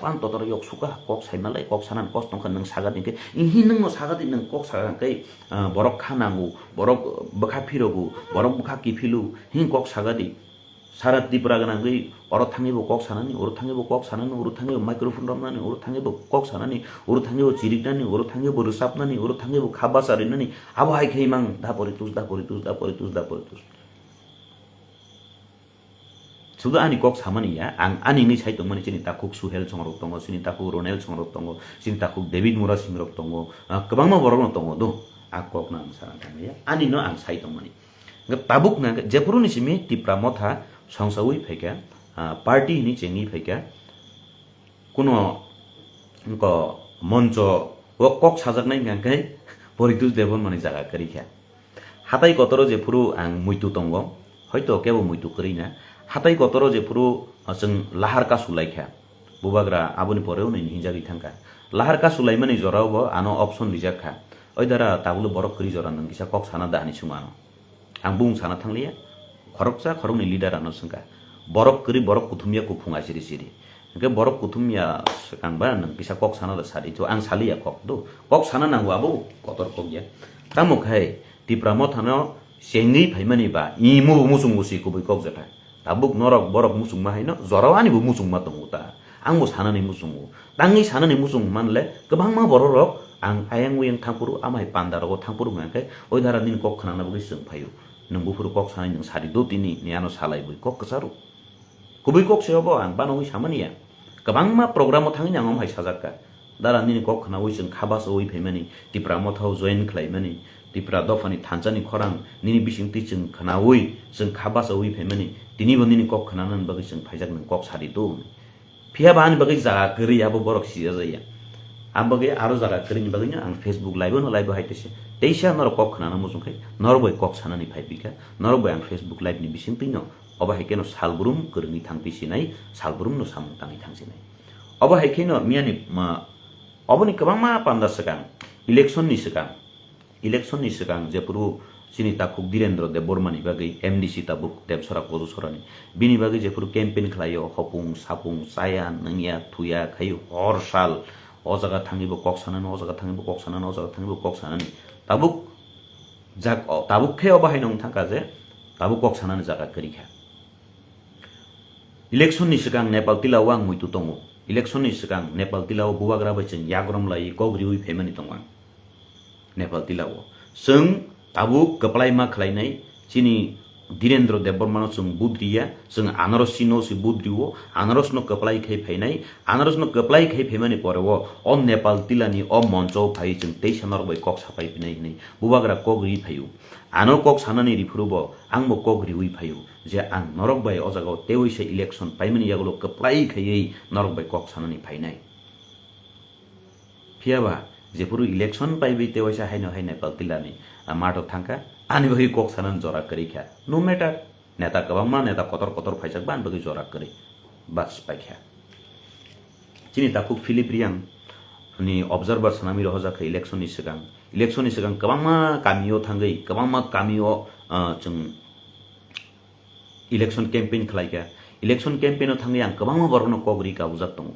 an totor yok suka kok sainalai kok sanan kos tongkan nang sagadi ke inhi nang no sagadi nang kok sagan kai borok khanangu borok bakha phirogu borok bakha kifilu hin kok sagadi sarat tipra ganangi oro thangibo kok sanani oro thangibo kok sanani oro thangibo microphone ramnani oro thangibo kok sanani oro thangibo chiriknani oro thangibo rusapnani oro thangibo khabasarinani abo hai khaimang da poritus sudah ani kok samani ya ang ani ni sai tongmani chini takhuk suhel songrok tongo sini takhuk ronel songrok tongo sini takhuk david mura singrok tongo kabangma borok tongo do akok nang sa ya ani no ang sai tongmani tabuk na jepuru ni simi tipra motha songsawi pheka party ni chengi pheka kuno ko moncho kok sajak nai ngkai poritus devon mani jaga kari kha hatai kotoro jepuru ang muitu tongo hoito kebo muitu kari na hatai kotoro jepuru jeng lahar ka sulai kha bubagra aboni poreu ni hinjagi thangka lahar ka sulai mani jorao bo ano option rijak kha oi dara tabulu borok kari joran nang kisa kok sana dani sumano ang bung sana thanglia khorok ni leader ano sangka borok kri borok kuthumia ku phunga siri ke borok kuthumia ang ba nang bisa kok sana da sari to ang sali ya kok do kok sana nang wabu kotor kok ya tamuk hai tipra mothano sengi phaimani ba imu musung musi ku bai kok jata tabuk norok borok musung ma haino jorawani bu musung ma tonguta ang mo sana ni musung tangi sana ni musung manle kebangma borok ang ayang wing thangpuru amai pandarogo thangpuru ngake oi dara din kok khana na bu sing phayu nung bufuru kok sanai nung sari do tini ni ano salai bui kok kesaru kubui kok seobo ang banoi samani ya kabangma program mo thangin angom hai sajakka dara nini kok khana oi jeng khabas oi phaimani tipra mo thau join khlaimani tipra dofani thanjani khorang nini bising ti jeng khana oi jeng khabas oi phaimani tini bo nini kok khana nan bagi jeng phaijak nung kok sari do phia ban bagi jaga kri abo borok sia jaya ambage aro jaga kri ni bagi ang Facebook live no live haitese teisa nor kok khana na mujung khai nor boi kok sanani phaibika nor boi ang Facebook live ni bising tino oba haikeno salburum kurni thangpi sinai salburum no samung tangi thangsinai oba haikeno miani ma oboni kabangma pamda sekang election ni sekang jepuru sini takuk Direndra Debormani bagai MDC tabuk tem sorak bodu sorani bini bagai jepuru campaign khlayo hopung sapung saya nangya thuya khayu horsal o jaga thangibo kok sanan o jaga thangibo kok sanan o jaga thangibo kok sanani tabuk jak tabuk khe oba hainong thangka je tabuk kok sanani jaga kerikha election ni sekang Nepal tilao ang muitu tongo election ni sekang Nepal tilao buwagra bacheng yagrom lai kogri ui phemani tongwang Nepal tilao seng tabuk keplai ma khlainai chini Direndra Debormano sung budriya sung anaros sino si budriwo anaros no keplai khai phainai anaros no keplai khai phemani porewo on Nepal tilani o moncho phai chung teisanor bai kok sapai pinai nei buwagra kogri phayu ano kok sanani rifurubo angbo kogri ui phayu je ang norok bai ojago teoise election paimani yagulo keplai khayei norok bai kok sanani phainai phiaba jepuru election paibi teoise haino hai Nepal tilani mato thangka ani bagi kok sanan jora kari kha no matter neta kabangma neta kotor phaijak ban bagi jora kari bas paikha chini takuk Philip Riang ni observer sanami roja kha election ni segang kabangma kamio thangai kabangma kamio chung election campaign khlaika election campaign thangai ang kabangma borno kogri ka ujak tong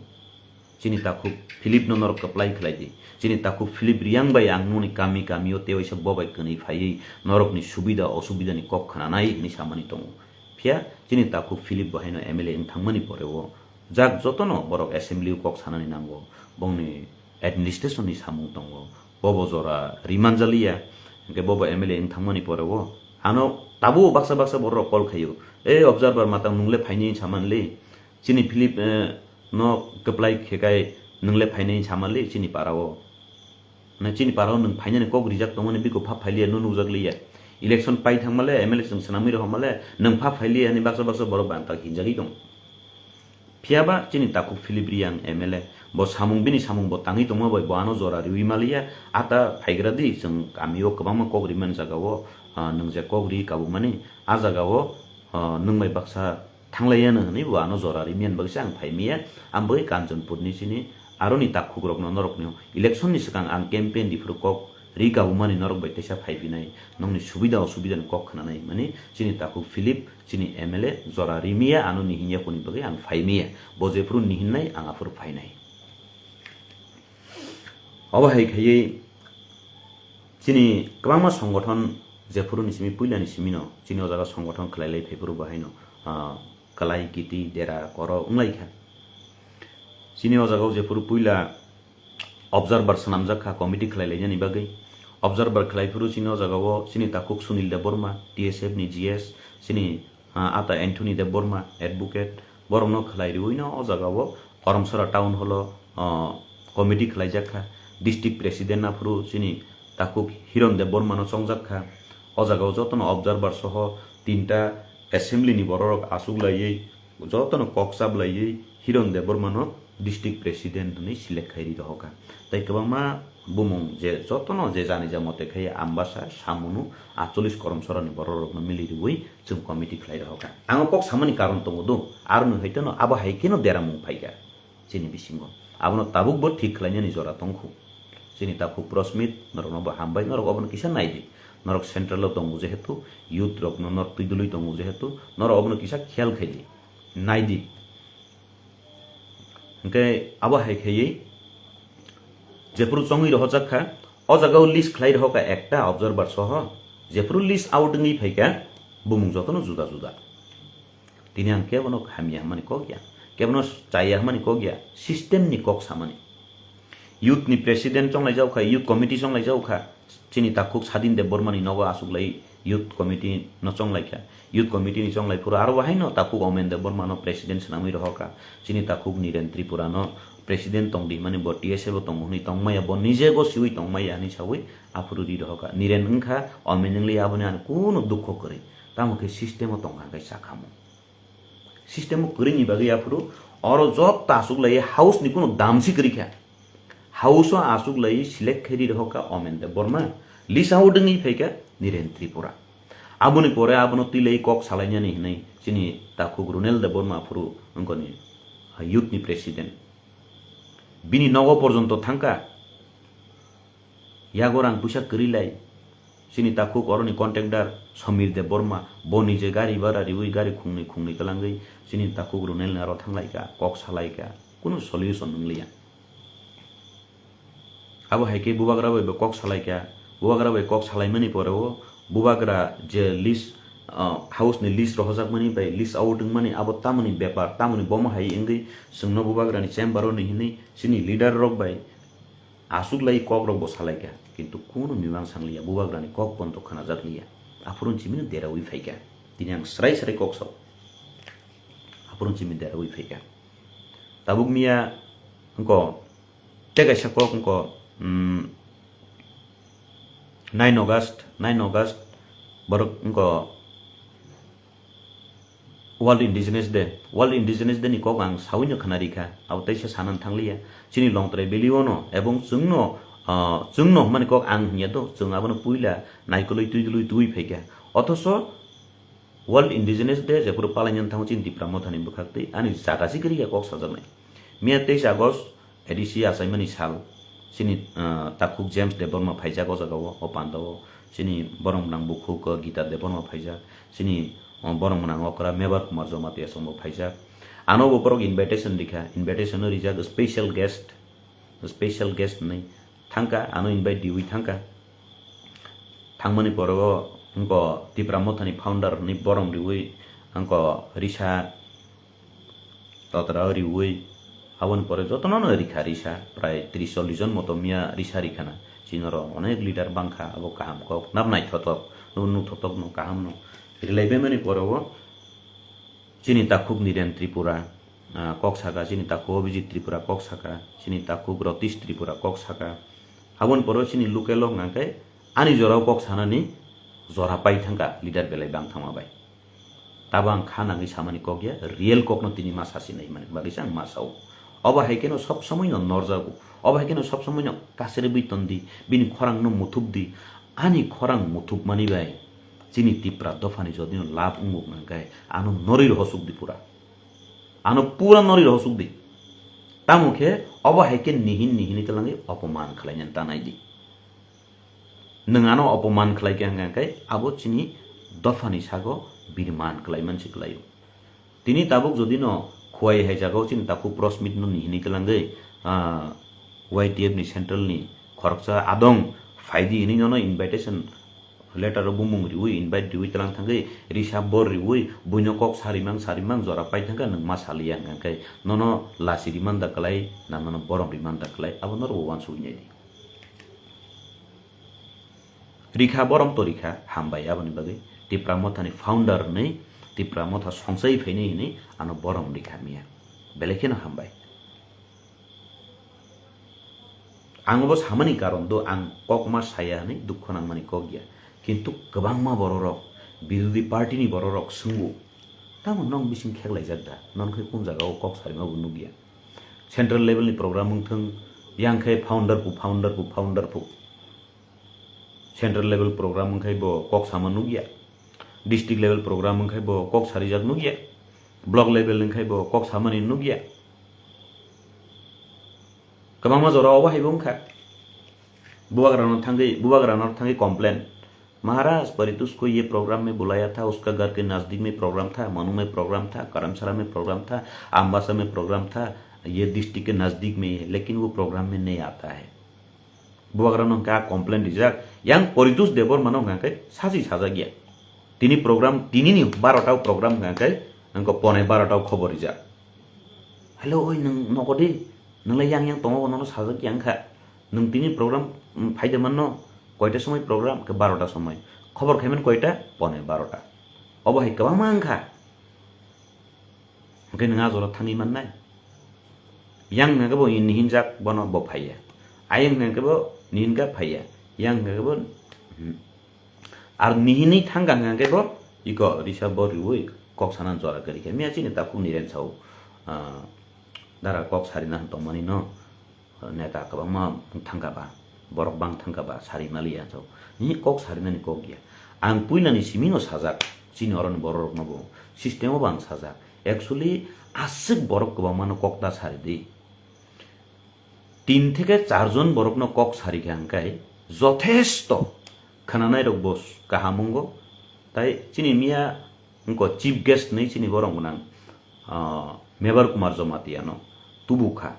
chini takuk Philip no nor apply khlaidi chini takuk Philip Riang bai ang nuni kamio te oisa bobai kani phai norok ni subida osubida ni kok khana nai ni samani tong phia chini takuk Philip bahaino MLA in thangmani porewo jak jotono borok assembly kok sanani nango bongni administration ni samung tongo bobo jora rimanjalia ke bobo MLA in thangmani porewo ano tabu baksa borok kol khayo e observer matang nungle phaini samanle chini Philip no keplai khekai nungle phaini samanle chini parawo na chini parao nung phainani kok rijak tongmani biko pha phailia no nujaglia election pai thangmale MLA sung sanami rohmale nung pha phailia ani baksa borok banta hinjagi dong phiaba chini takuk Philip Riang MLA bo samung bini samung bo tangi tongma bai bo ano jora riwi malia ata phaigradi sung kamio kabama kok riman jagao nung je kok ri kabumani a jagao nung bai baksa thanglaiana ni bo ano jora rimian bagsa ang phaimia ambai Kanjanpur ni chini aroni takuk rok no norok no election ni sekang ang campaign di frukok rika umani norok bai tesa phaibinai nongni subida ni kok khananai mani chini takuk Philip chini MLA jora rimia ano ni hinya kuni bagai ang phaimia bojepru ni hinnai ang afur phainai oba hai khayei chini kabangma সংগঠন jepuru ni simi puila ni simino chini ojaga সংগঠন khlailai phepuru bahaino kalai kiti dera koro unglai kha chini ojaga jepuru puila observer sanamjakha committee khlailai jani bagai observer khlaifuru chini ojaga chini takuk Sunil Deborma TSF ni GS chini ata Anthony Deborma advocate borno khlairi uino ojaga Karamsara town holo committee khlaijakha district president na furu chini takuk Hiron Deborma no chongjakha ojaga jotono observer soho tinta assembly ni borok asuglai jotono koksab lai Hiron Deborma no district president ni select khairi rohoka tai kabama bumung je jotono je jani jamote khai ambasa samunu 48 Karamsara ni borok no miliri ui chung committee khlai rohoka ang kok samani karon tongodu arno haitano aba haikeno deramung phaika chini bisingo abono tabuk bo thik khlaina ni jora tongkhu chini takuk Prosmit norok no hambai norok obon kisa naidi norok central lo tongu jehetu youth rok no norok tuidului tongu jehetu norok obon kisa khel khaili naidi ke aba hai khayei jepuru chongui rohjakha o jagao list khlai rohka ekta observer soho jepuru list out ni phaika bumung jotono juda tini ang kebono khamia mani kogya kebono chaya mani kogya system ni kok samani youth ni president chonglai jaukha youth committee chonglai jaukha chini takuk Sadin Debormani nogo asuklai youth committee no chonglaikia youth committee ni chonglai pura aro bahai no takuk omen de borma no president sanami rohoka chini takuk niren tripura no president tongdi mani bo TSA bo tongmoni tongmaya bo nije go siwi tongmaya ni sawi apuru di rohoka niren engkha omeningli abone an kuno dukho kore tamuke system o tonga kai sakhamu system o kuri ni bagi apuru oro job ta asuk lai house ni kuno damsi kari kha house o asuk lai select kheri rohoka omen de borma lisa udingi pheka niren tripura abuni pore abuno tilei kok salainya ni hinai chini takuk runel de borma apuru ngoni youth ni president bini nogo porjonto thangka yagorang pusa kerilai sini takuk oroni contractor Samir de Borma boni je gari bara riwi gari khungni kalangai sini takuk runel naro thanglai ka kok salai ka kuno solution nunglia abo haike bubagra be kok salai ka bubagra be kok salai mani poro bubagra je list house ni list rohajak mani bai list outing mani abo tamani bepar tamani boma hai engai sungno bubagra ni chamber ni hini sini leader rok bai asuk lai kok rok bo salai ka কিন্তু কোন মীমাংসা লিয়া বুবাগ্রানি cock বন্ধ খানা জাত লিয়া আপুরন চিমিন দেরা we ফাইকা তিনি আং সরাই সরাই কক সাও আপুরন চিমিন দেরা উই ফাইকা তাবুক মিয়া অঙ্ক টেগাই সাক অঙ্ক 9 অগাস্ট বরক অঙ্ক World Indigenous Day ni kok ang sawinyo khanarika awtai sa sanan thanglia chini longtrai beliono ebong जोंनो माने कक आं हिया तो जों आबनो पुइला नाइकलुइ तुइ फैका अथस वर्ल्ड इंडिजिनियस डे जेपुर पालायन थाउ चिन दिप्रा मथानि बखाक्तै आनि जागासि करिया कक साजनाय मिया 23 आगस्ट एडिसि आसाइमानि साल सिनि ताकुक जेम्स दे बर्मा फाइजा गजागाव अपान्दाव सिनि बरमनां बुखुक गीता दे बर्मा फाइजा सिनि बरमनां अकरा मेबर कुमार जमाते असम फाइजा आनो बपरक इनभाइटेशन रिजा स्पेशल गेस्ट नै थांका आनो इनभाइट दिउइ थांका थांमनि परगो अंको तिप्रा मथानि फाउंडर नि बरम रिउइ अंको रिसा ततरा रिउइ आवन परे जतनन रिसा प्राय 30-40 जन मतो मिया रिसा रिखाना सिनरो अनेक लिडार बांखा अब काम को नाबनाय थतक नु थतक नु काम नु रिलाइबे मनि परगो चिनि ताकुक निरेन त्रिपुरा कक्साका चिनि ताकु अभिजित त्रिपुरा कक्साका चिनि ताकुक रतीश त्रिपुरा कक्साका हावन परो चिनि लुकेल नांकै आनि जराव कक सानानि जरा पाइ थांगा लिडार बेलाय बां थामाबाय ताबां खानाङै सामानि कगया रियल ककनो तिनि मासासि नै माने बागिसां मासाव अब हाइकेनो सब समय न नरजागु अब हाइकेनो सब समय न कासेरे बितन्दी बिनि खरां न मुथुबदि आनि खरां मुथुब मानि बाय चिनि तिप्रा दफानि जदिनो लाभ उमुक नांकै आनो नरिर हसुकदि पुरा आनो पुरा नरिर हसुकदि तामुखे अब हाइके निहिन तलांगे अपमान खलायन तानाइदि नङानो अपमान खलायके हांगाकै आबो चिनि दफानि सागो बिरमान खलाय मानसि खलायो तिनि ताबुक जदि न खुवाय हाय जागो चिनि ताकु प्रसमित न निहिनि तलांगे YTF नि सेंट्रल नि खरकसा आदं फाइदि नि न इनभाइटेशन लेटर बुमुं रिउइ इनभाइट दिउइ तलां थांगै रिसा बर रिउइ बुइनो कक सारिमां जरा पाइ थांगा नों मा सालिया हांगाकै ननो लासि रिमान दाखलाय नानो बरम रिमान दाखलाय आबो नर वान सुइनायदि रिखा बरम तो रिखा हामबाय आबनि बागै तिप्रा मथानि फाउंडर नै तिप्रा मथा संसाइ फैनै नै आनो बरम रिखा मिया बेलेखेनो हामबाय आंबो सामानि कारण दो आं ककमा साया नै दुख नांमानि कगिया किन्तु गोबांमा बररक बिरोधी पार्टीनि बररक सोंगु तामो नं बिसिं खेगलाय जादा ननखै कुन जागाव कक सारिमा बुनु गिया सेंट्रल लेवल नि प्रोग्राम थों यांखै फाउंडर पु सेंट्रल लेवल प्रोग्राम खै बो कक सामा नुगिया डिस्ट्रिक्ट लेवल प्रोग्राम खै बो कक सारि जाग नुगिया ब्लॉक लेवल खै बो कक सामानि नुगिया गोबांमा जराव बाहायबोंखा बुबाग्रानो थांगै कंप्लेन महाराज परितोष को ये प्रोग्राम में बुलाया था उसका घर के नजदीक में प्रोग्राम था मनु में प्रोग्राम था करमसरा में प्रोग्राम था आम्बासा में प्रोग्राम था ये डिस्ट्रिक्ट के नजदीक में है लेकिन वो प्रोग्राम में नहीं आता है बुबाग्रानो का कंप्लेन रिजाक yang परितोष देवर मानो गांकै साजी साजा गया तिनी प्रोग्राम तिनी नि 12टाव प्रोग्राम गांकै नंको पने 12टाव खबर रिजाक हेलो ओइ नों नगदि नोंलाय yang तंगो ननो साजा गयांखा नों तिनी प्रोग्राम फाइदे माननो कयटा समय प्रोग्राम के 12टा समय खबर खाइमेन कयटा 11:30 अबहाय गोबां आंखा ओंखाय नों आजरा थाङै माननाय yang ngagabo nihinjak bono bo phaya ayang ngagabo nihinga phaya yang ngagabo ar nihini thanga ngagabo iko risa boriwi kok sanan jora gari ke mia chini ta khuni ren chau dara kok sari na to mani no neta ka ma thanga ba borok bang thanga ba sari mali ya chau ni kok sari na ni kok ya ang puina ni simino sajak chini oron borok no bo system bang sajak actually asik borok ko mano kok da sari di 3 থেকে 4 জন বরকন cock সারিকে আঙ্কাই যথেষ্ট খানানাই rock বস কাহামঙ্গ তাই চিনি মিয়া উনকো chief guest নেই চিনি বরং নাং মেবার কুমার জমাতিয়ানো তুবুখা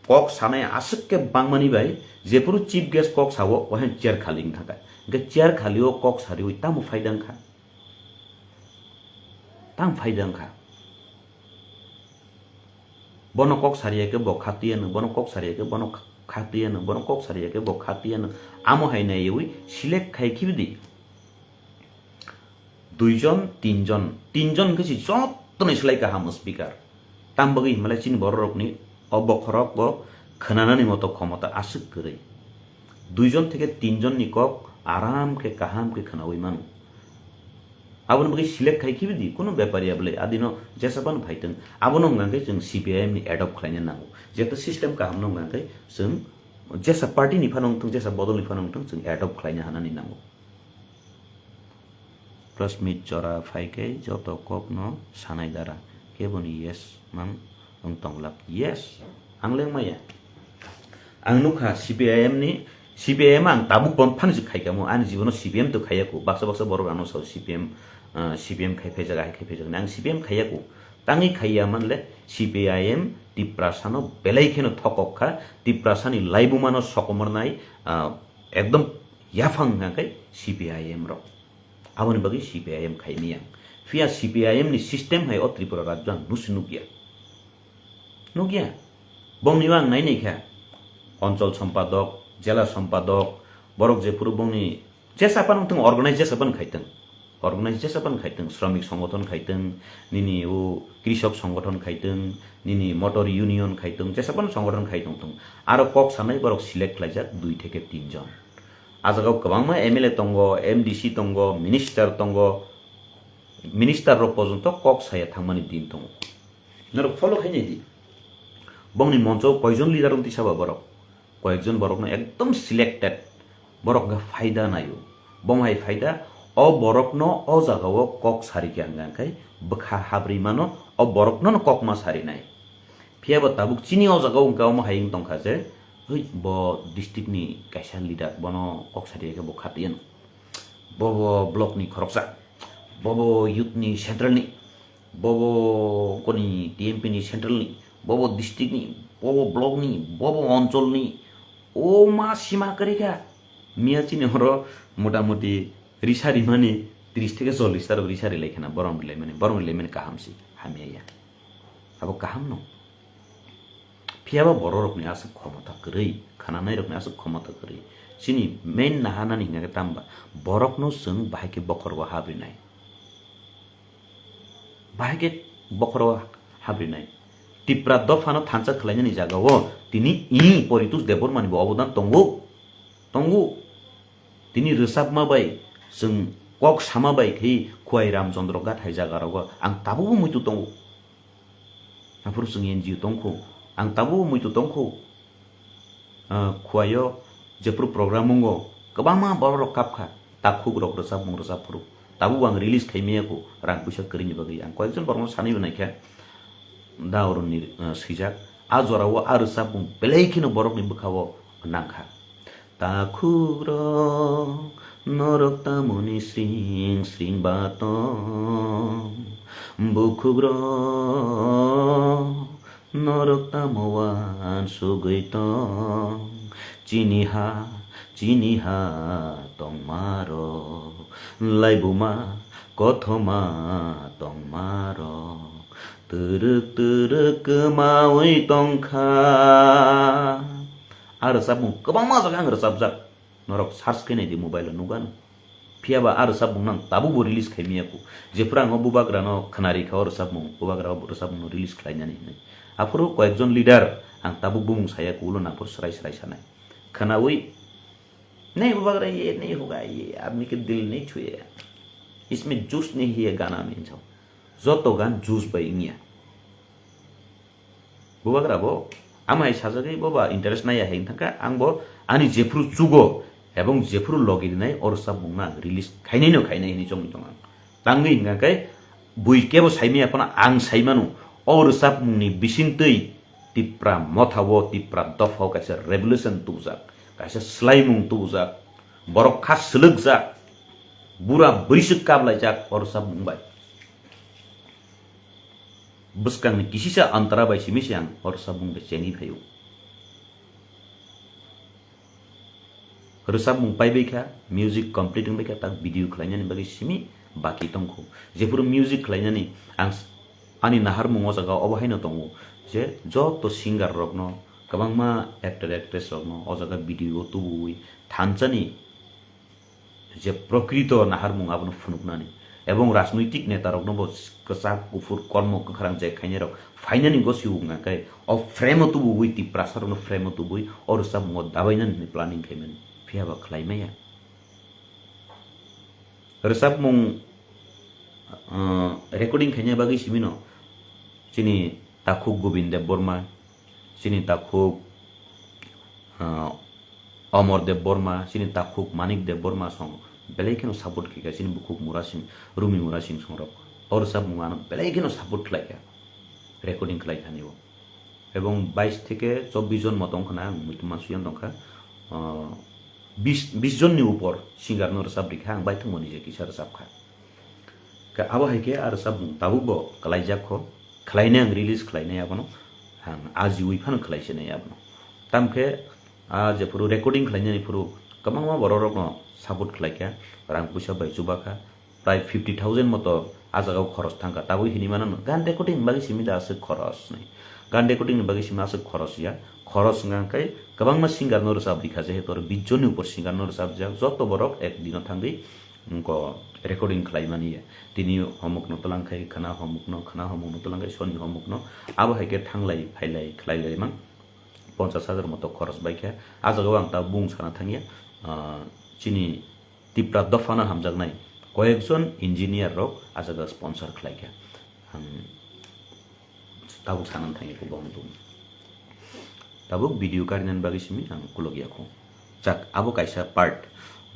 কক সানাय আসকে বাংমানি বাই যেপুরু চিফ গেস্ট কক সাবো ওহেন চেয়ার খালিং থাকা গে চেয়ার খালিও কক সারি ওই তামু ফাইদাংখা তাম ফাইদাংখা bono kok sariake bo khatiyan bono kok sariake bono khatiyan bono kok sariake bo khatiyan amo haina yewi select khai khibidi 2 জন 3 জন 3 জন gesi jottonai selai ka ham speaker tambagi malai chin borokni obokhrok bo khananani moto khomata asuk gori 2 জন থেকে 3 জন ni kok aram ke kaham ke khanawi manu abon bagi select khai khibidi kono byapari abule adino jesaban phaiteng abono ngangai jeng CPIM ni adopt khlaina nango jeto system ka hamno ngangai jeng jesa party ni phanong tung jesa bodol ni phanong tung jeng adopt khlaina hanani nango plasmid jora phaike joto kok no sanai dara keboni yes man ong tonglap yes angleng maya angnuka CPIM ni CPIM ang tabuk bon phanji khaikamo ani jibono CPM to khayako baksa baksa borok ano so CPM खाइफे जगह खाइफे जगह नां CPM खाइयाको ताङै खाइया मानले CPIM तिप्रासानो बेलाइखेनो थकखा तिप्रासानि लाइबुमानो सकमरनाय एकदम याफां नाकै CPIM रो आबोनि बगै CPIM खाइनिया फिया CPIM नि system हाय अ त्रिपुरा राज्य नुगिया बंनिवां नाइनैखा अञ्चल सम्पादक জেলা সম্পাদক বরক যে পুরো বংনি যেসাপান থং অর্গানাইজ যেসাপান খাইতেं শ্রমিক সংগঠন খাইতেं নিনি ও কৃষক সংগঠন খাইতেं নিনি মোটর ইউনিয়ন খাইতেं যেসাপান সংগঠন খাইতেं থং আরো কক সানাই বরক সিলেক্ট খাইজাক 2 থেকে 3 জন আজাগাव गोबांमा MLA तंग MDC तंग मिनिस्टार रो पर्यन्त কক साया थांमानि दिन तंग नरो फलो खाइने दि बंनि मञ्चो कयजन लिडार उन्ति साबा बरक কয়েকজন বরক না একদম সিলেক্টেড বরক গা ফায়দা নাইও বমহাই ফায়দা অ বরক ন অ জাগাও কক সারিকে আঙ্গাঙ্কাই বখা হাবরি মানো অ বরক ন কক মা সারি নাই ফিয়াবা তাবুক চিনি অ জাগাও গাও মা হাইং তংখা যে হই ব ডিস্ট্রিক্ট নি কাইসান লিডার বনো কক সারিকে বখাতিয়েন বব ব্লক নি খরকসা বব ইউথ নি সেন্ট্রাল নি বব কোনি টিএমপি নি সেন্ট্রাল নি বব ডিস্ট্রিক্ট নি বব ব্লক নি বব অঞ্চল নি ও মা সীমা করিকা মিয়া চিনি হর মোটামুটি রিসারি মানে 30 থেকে 40 তার রিসারি লেখনা বরং বিলাই মানে কাহামসি হামিয়া আবো কাহাম ন ফিয়াবা বড় রকমনি আছে ক্ষমতা করেই খানা নাই রকমনি আছে ক্ষমতা করেই চিনি মেন নাহানা নিঙ্গা তাম্বা বরক ন जों बाहायके बखरवा हाब्रिनाय बाहायके बखरवा हाब्रिनाय तिप्रा दफानो थानसा खलायनायनि जागाव तिनि परितोष देबरमानिबो अबदान तंगु तिनि रोसाबमाबाय जों कक सामाबाय खै खुवाइ रामचन्द्र गाथाय जागाराव आं ताबो मुइतु तंगु नाफोर जों एनजिअ तंखौ आं ताबो मुइतु तंखौ खुवायो जेफोर प्रग्रामंगो गोबांमा बर कापखा ताखुग्रक रोसाबफोरु ताबो आं रिलिज खाइमियाखौ रां फैसा करिनि बागै आं कयजन बरनो सानैबो नायखा दावरनि सैजाक आजराव आरो साबुं बेलायखिनो बरकनि बोखाव नांखा ताखुग्र नरक तामुनि स्रिं स्रिं बात बुखुग्र नरक तामवान सुगैत चिनिहा तंमार लाइबुमा कथमा तंमार तुरुक मावै तंखा आरो साबुं गोबां मा जागा आं रोजाबजाक नरक सार्च खायनायदि मबाइल नुगान फियाबा आरो साबुं नां ताबु बो रिलीज खायमियाखौ जेफ्रा आङो बुबाग्रानो खोनारिखा आरो साबुं बुबाग्रा आरो साबुं रिलीज खालायनानै आफोरो कয়েকজন लिडार आं ताबु बुं सायाखौल' नाफोर सराय सराय सानाय खोनावै नहीं बुबाग्रा ये नहीं होगा ये आदमी के दिल नहीं छुए इसमें जूस नहीं है गाना में जाओ जोतो गान जूस बाइंगिया बुबाग्रा बो आमाय साजागै बाबा इंटरेस्ट नाया है थाका आंबो आनि जेफ्रु जुगो एबं जेफ्रु लगिनाय और साबुंना रिलीज खायनायनो खायनाय नि जंनि दं तांगै हिंगाकै बुइकेबो साइमे अपना आं साइमानु और साबुंनि बिसिंतै तिप्रा मथावो तिप्रा दफाव कासे रेवोल्यूशन तुजाक कासे स्लाइमुं तुजाक बरक खास सलगजाक बुरा बैसक काबलायजाक और साबुंबाय बुस्कांनि किसिसा अंतरा बायसि मिसियां और साबुं बेचेनि फायौ रोसाबुं पाइबैखा म्यूजिक कमप्लीट बैखा ता भिडियो खलायनानै बागै सिमि बाकी तंखौ जेफोर म्यूजिक खलायनानै आं आनि नाहार मुङाव जागा अबहायनो दङ जे जत सिंगार रगनो गोबांमा एक्टर एक्ट्रेस रगनो अजागा भिडियो तुबुई थानचानि जे प्रकृत नाहार मुङाबनो फुनुकनानै एवं राजनैतिक नेता रगनो कसा गुफुर कर्म कखरां जे खायने रग फाइनानि गसिउ ngakai अ फ्रेम तुबुई ति प्रासारनो फ्रेम तुबुई और सब मो दाबायनानै प्लानिंग खायमोन फियाबा खलायमाया रोसाब मुं रेकर्डिंग खायने बागै सिमिनो चिनि ताखुक गोविंद देव बर्मा चिनि ताखुक अमर देव बर्मा चिनि ताखुक मानिक देव बर्मा सं बेलेखेनो सपोर्ट किका चिनि बुकुक मुरा सिंह रुमी मुरा सिंह संरक और सब मुआनो बेलेखेनो सपोर्ट खलायका रेकर्डिंग खलायखानिबो एवं 22 থেকে 24 জন मतों खना मुतुमा सुयन दंखा 20 जननि ऊपर सिंगार नर साब रिखा आं बायथं मनि जे किसार साबखा का आबो हायके आरो साब ताबुबो कलायजाखो खलायने आं रिलीज खलायने आबनो आं आजि उइफान खलायसेने आबनो तामखे आ जेफोर रेकर्डिंग खलायने फोरो कमांमा बररकनो सपोर्ट खलायका रां पैसा बायजुबाखा प्राय 50,000 मतो आजागाव खरस थांका ताबु हिनिमाना गान रेकर्डिंग बागै सिमिदा आसे खरस नै गान रेकर्डिंग बागै सिमा आसे खरस या खरस गांकाय गोबांमा सिंगार नर साब रिखा जे हेतर 20 जननि ऊपर सिंगार नर साब जा जत बरक एक दिन थांगै को रेकर्डिंग खलायमानि तिनि हमकनो तलांखाय खाना हमकनो तलांखाय सनि हमकनो आबो हायके थांलाय फायलाय खलायलाय मान 50,000 मतो खरस बायखा आजागाव आं ता बुं साना थांगिया चिनि तिप्रा दफाना हामजागनाय कয়েকজন ইঞ্জিনিয়ার রক আজাগা স্পন্সর খলাইকা आं ताबुक सानान थांगिखौ बावनो ताबुक भिडियो कारिनान बागै सिमि आं कुलगियाखौ जाक आबो कायसा पार्ट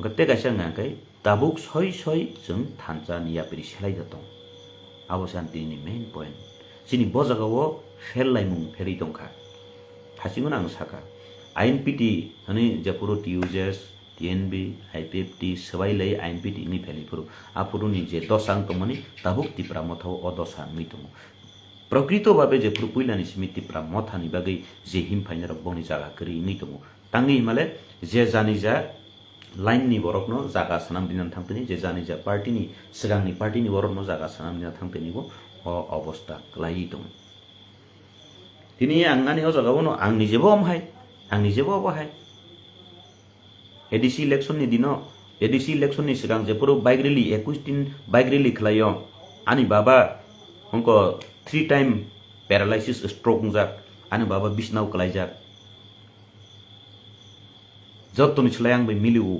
गते कायसा ngakai ताबुक सय सय जों थानचा नियापिरि सेलाय जातों आबो शान्तिनि मेन पॉइंट सिनि बजागावो फेललायमुं फेरि दंखा थासिगोन आं साका आईएनपीटी हने जेपुरो टियूजेस टीएनबी आईपीएफटी सबाइलै आईएनपीटी नि फेलिफोरो आपुरुनि जे दसां तमनि ताबुक तिप्रा मथाव अदसा मितों प्रकृत भावे जे पुइलानि सिमिति प्रा मथानि बागै जे हिमफाइनार बनि जागा करि मितों तांगि माले जे जानि जा लाइननि बरकनो जागा सानाम दिनान थांतनि जे जानि जा पार्टीनि सिगांनि पार्टीनि बरकनो जागा सानाम दिना थांतनिबो अ अवस्था क्लाइ दं दिनै आंनानि अजागावनो आंनि जेबो अबहाय एडीसी इलेक्शननि सिगां जेफोर बाइक रेली 21 दिन बाइक रेली खलायो आनि बाबा अंको 3 टाइम पैरालाइसिस स्ट्रोक जाक आनि बाबा बिसनाव खलायजाक जत्तनि छलाय आं बे मिलिउ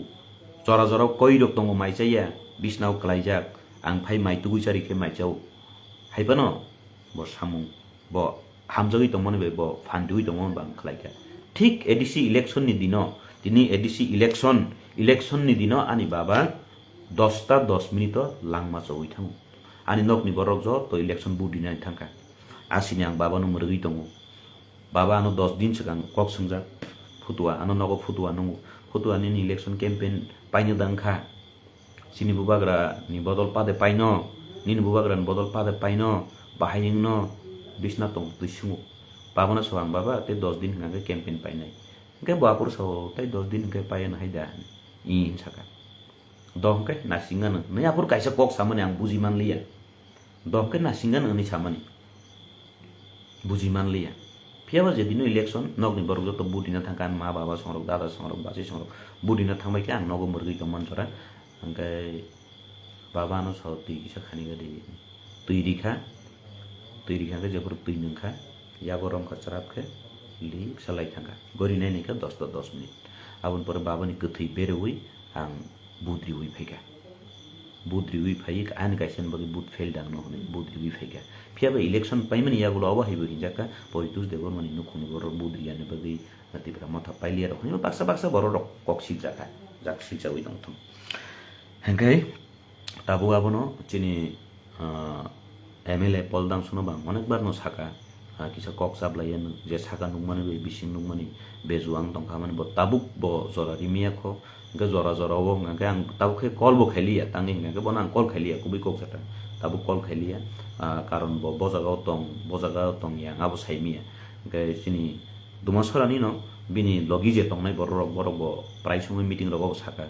जरा जरा कई रक दङ माइचाया बिसनाव खलायजाक आं फाय माइतुगु सारिखे माइचाव हायबानो ब सामु ब हामजगै दंमोन बे ब फानदुइ दंमोन बां खलायका ठीक एडीसी इलेक्शननि दिनो दिनै एडीसी इलेक्शननि दिनो आनि बाबा 10 मिनिट लांमा चौइ थाङो आनि नकनि बरक ज तो इलेक्शन बुदिनानै थांका आसिनि आं बाबानो मरगै दङ बाबा आनो 10 दिन सिगां कक संजा फुटुआ आनो नगो फुटुआ नंगो फुटुआनि इलेक्शन कैंपेन पाइनो दांखा सिनि बुबाग्रा नि बदल पादे पाइनो निनि बुबाग्रा नि बदल पादे पाइनो बाहायनो बिसना दं दुइसुङो बाबानो सवां बाबा ते 10 दिन हंगा कैंपेन पाइनाय के बापुर सो तै 10 दिन के पायन हाइदा इ साका दहके नासिंगान नै आपुर काइसा कक सामने आं बुजि मानलिया दहके नासिंगान अनि सामने बुजि मानलिया फियाबा जे दिनो इलेक्शन नगनि बरग त बुदिना थांका मा बाबा संरक दादा संरक बाजे संरक बुदिना थांबाय के आं नगो मरगै गमन जरा hangkai baba no so tui kisa khani gadi tui rikha ke jabur tui nungkha yago rom ka charap khe li salai thangka gori nai nika 10 to 10 minute abon pore baba ni kuthui berui ang budri ui phaika budri ui phai an kaisen bagi bud fail dang no hone budri ui phaika phiaba election paimani yagulo aba haibo hinjaka poitus debo mani nukhuni bor budri ane bagi natibra matha pailia rokhni baksa boro rok koksi jaka jak sija ui dong thong hangkai tabu abono chini MLA poldang suno bang onekbar no saka kisa kok sablayan je saka nungmani be bising nungmani bejuang tongka mani bo tabuk bo zora rimia kho ga zora wo nga ang tabuk khe kol bo kheliya tangi nga bo nang kol kheliya kubi kok sata tabuk kol kheliya karon bo bojaga tong yang abo saimia ga chini dumasarani no bini logi je tongnai borok bo price meeting ro bo saka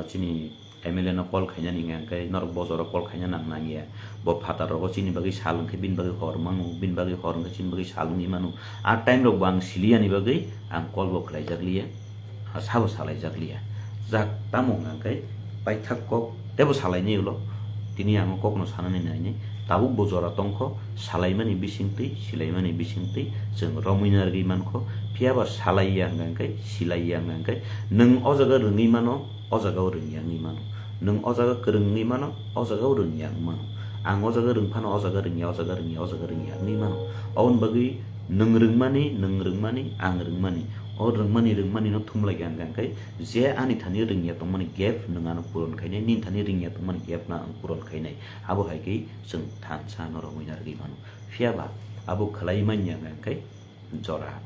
chini MLA no kol khanya ninga kai norok bozoro kol khanya nang nangia bo phata ro chini bagi salung ke bin bagi hor mangu bin bagi hor ke chini bagi salung ni manu a time ro bang silia ni bagi ang kol bo khlai jakliya sabo salai jakliya jak tamo nga kai pai thak kok tebo salai ni ulo tini ang kok no sanani nai ni tabuk bozora tongkho salai mani bisingti silai mani bisingti jeng rominar gi mankho phiaba salai yang kai silai yang kai nung o jaga rungi mano o jaga rungi yang ni mano nung o jaga kerungi mano o jaga rungi yang mano ang o jaga rungphano o jaga rungi yang ni mano aun bagi nung rungmani ang rungmani o rungmani no thumlai gang kai je ani thani rungya tongmani gap nungano puron khaine nin thani rungya tongmani gap na puron khaine abo haikei jeng than sa no rominar gi mano phiaba abo khlai manya gang kai jora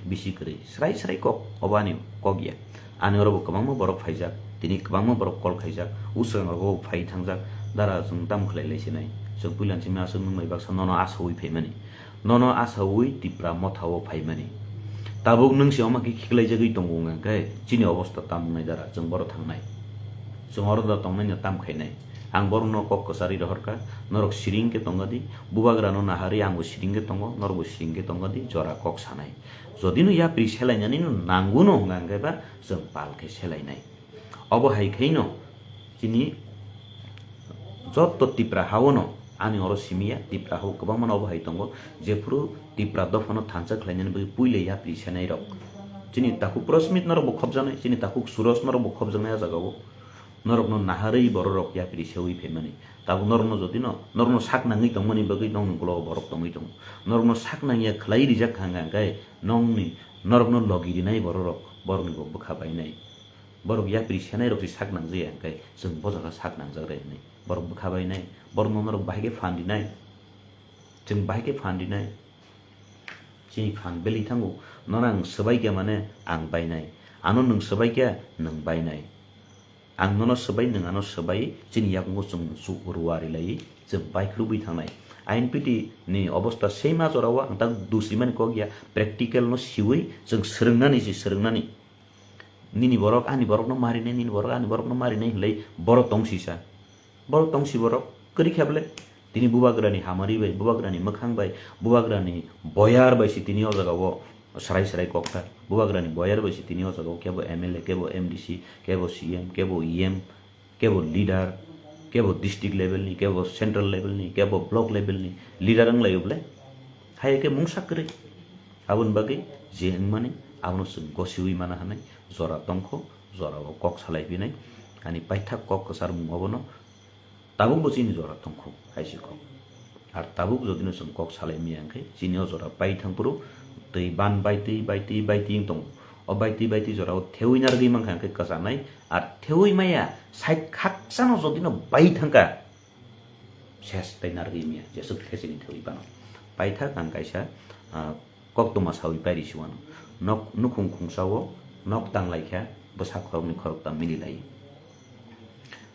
bisi kri srai kok obani kokya ani oro kabangma borok phaijak tini kabangma borok kol khaijak usang ro phai thangjak dara jeng tam khlai laisinai jeng pulan chima sung mai bak sanono asoi phaimani nono asoi tipra mothao phaimani tabuk nung si oma ki khiklai jagui tongo nga kai chini obostha tamnai dara jeng boro thangnai jeng oro da tongnai na tam khainai ang boro no kok kasari rohorka norok siring ke tongadi bubagra no nahari angbo siring ke tongo norbo siring ke tongadi jora kok sanai jodi no ya pri selai nani no nangu no nga kai ba jeng pal ke selai nai obo hai khaino chini jotto tipra hawono ani oro simia tipra ho kabang mano obo hai tongo jefru tipra dofano thansa khlainani bagi puile ya pri senai rok chini taku prosmit norok bo khobjanai chini taku suros norok bo khobjanai jagao norok no naharei borok ya pri seui phemani tabu norok no jodi no norok no sak nangi tongmani bagi nong gulo borok tongoi tong norok no sak nangi khlai rijak khanga gai nong ni norok no logiri nai borok ni bo bukha bai nai borok ya pri senai rok sak nangje gai jeng bojaga sak nangjak re nai borok bukha bai nai borok no norok bahige fandi nai jeng bahige fandi nai chini fan beli thangu norang sabai kya mane ang bai nai ano nung sabai kya nung bai nai ang nono sabai nung ano sabai chini yak ngo chung su ruwari lai jeng bai khlubi thangnai INPT ni obostha sema jorawa ang tang dusiman ko gya practical no siwi jeng srungnani nini borok ani borok no mari nai nini borok ani borok no mari nai lai borok tongsi borok kari khable tini bubagrani hamari bai bubagrani makhang bai bubagrani boyar bai si tini o jaga wo sarai kokta bubagrani boyar bai si tini o jaga kebo MLA kebo MDC kebo CM kebo EM kebo leader kebo district level ni kebo central level ni kebo block level ni leader ang layoble hai ke mungsa kri abun bagi jeng mani abun sung gosiwi mana hanai jora tongkho jora kok salai binai ani paithak kok kasar mung obono tabuk bo chini jora tongkho haisi kok ar tabuk jodino sung kok salai miang kai chini o jora pai thangpuru tei ban baiti tong o baiti jora o theuinar gi mang khang kai kasanai ar theui maya side khaksano jodino bai thangka ses tainar gi mia jesu khesini theui bano pai thak ang kaisa kok toma sawi pari siwano nok nukhung khungsawo nok tanglai kha bosa khorokni khorok ta mililai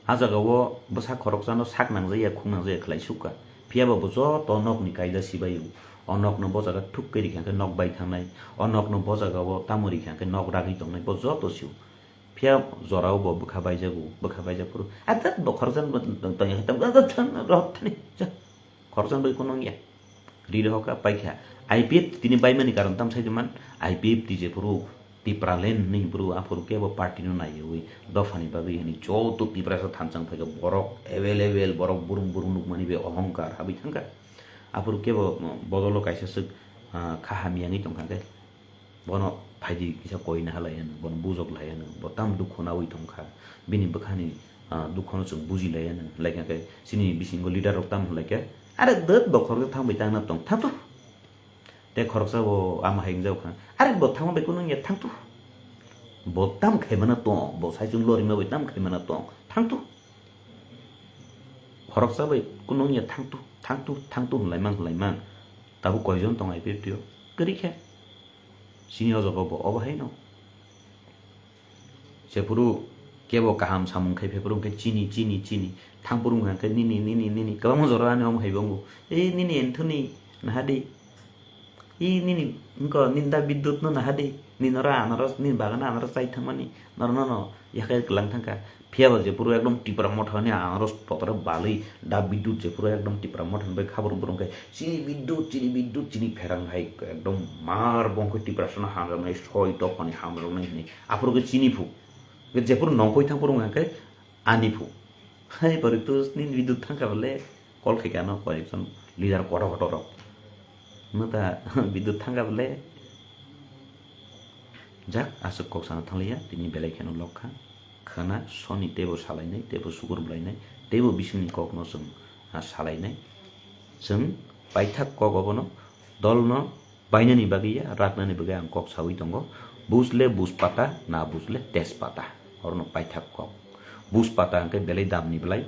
ajagawo bosa khorok jano sak nangjaya khung nangjaya khlai suka phiaba bo jo to nok ni kaida sibayu onok no bojaga thuk keri khang nok bai thangnai onok no bojaga wo tamuri khang nok ragi tongnai bo jo to siu phia jorao bo bukha bai japuru atat bo khorjan bo tang tam ga tan rot thani khorjan bai kono ya ri hoka paikha IPF tini bai mani karon tam sai man IPF ti je puru tipralen ni bro apur ke bo party no nai ui dofani babi ni jo to tipra sa thansang thake borok available borok burum burum nuk mani be ohongkar habi thangka apur ke bo bodolo kaisa suk khahami angi tongkha de bono phaidi kisa koina halayan bono bujok layan botam dukhona ui tongkha bini bakhani dukhono chung buji layan like ke sini bisingo leader of tam like are dot bokhor thang bai tang na tong thatu te khoroksa bo ama haing jau kha are bo thang bai kunung ye thang tu bo tam khaimana to bo sai chung lori ma bai tam khaimana to thang tu khoroksa bai kunung ye thang tu lai mang tabu koijon tong ai pe tio kri khe sini ojo bo oba hai no se puru kebo kaham samung khai pe puru ke chini thang puru ngan ke ni kabang jora ani om hai bongu e ni enthuni na hadi ini engko ninda bidut no nahade ni nora anaros ni bagana anaros sai thamani no ya kay kelang thangka phiaba je puro ekdom tipra mothani anaros potra balai da bidut je puro ekdom tipra mothan bai khabor burung kai chini bidut chini pherang hai ekdom mar bongko tipra sona hamra mai soi to pani hamra nai ni apuro ke chini phu je puro nongkoi thang puro ngakai ani phu hai paritu ni bidut thangka bole kol khekano korekson leader koto mata bidut thangga bole jak asuk kok sana thanglia tini belai kheno lokha khana soni tebo salainai tebo sugur blainai tebo bisuni kok no sung salainai sung paithak kok obono dolno bainani bagiya raknani bagiya ang kok sawi tongo busle buspata na busle tespata orno paithak kok buspata angke belai damni belai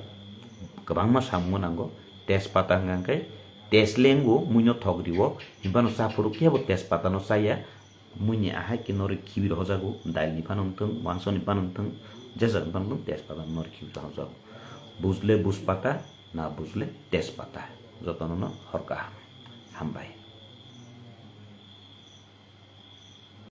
kabangma sammo nango tespata angke teslengo muino thogriwo himbano sapuru kebo tespata no saya muini ahai kinori khibir hojago dail ni panong tung wanso ni panong tung jajar panong tespata nori khibir hojago buzle buspata na buzle tespata jotono no horka hambai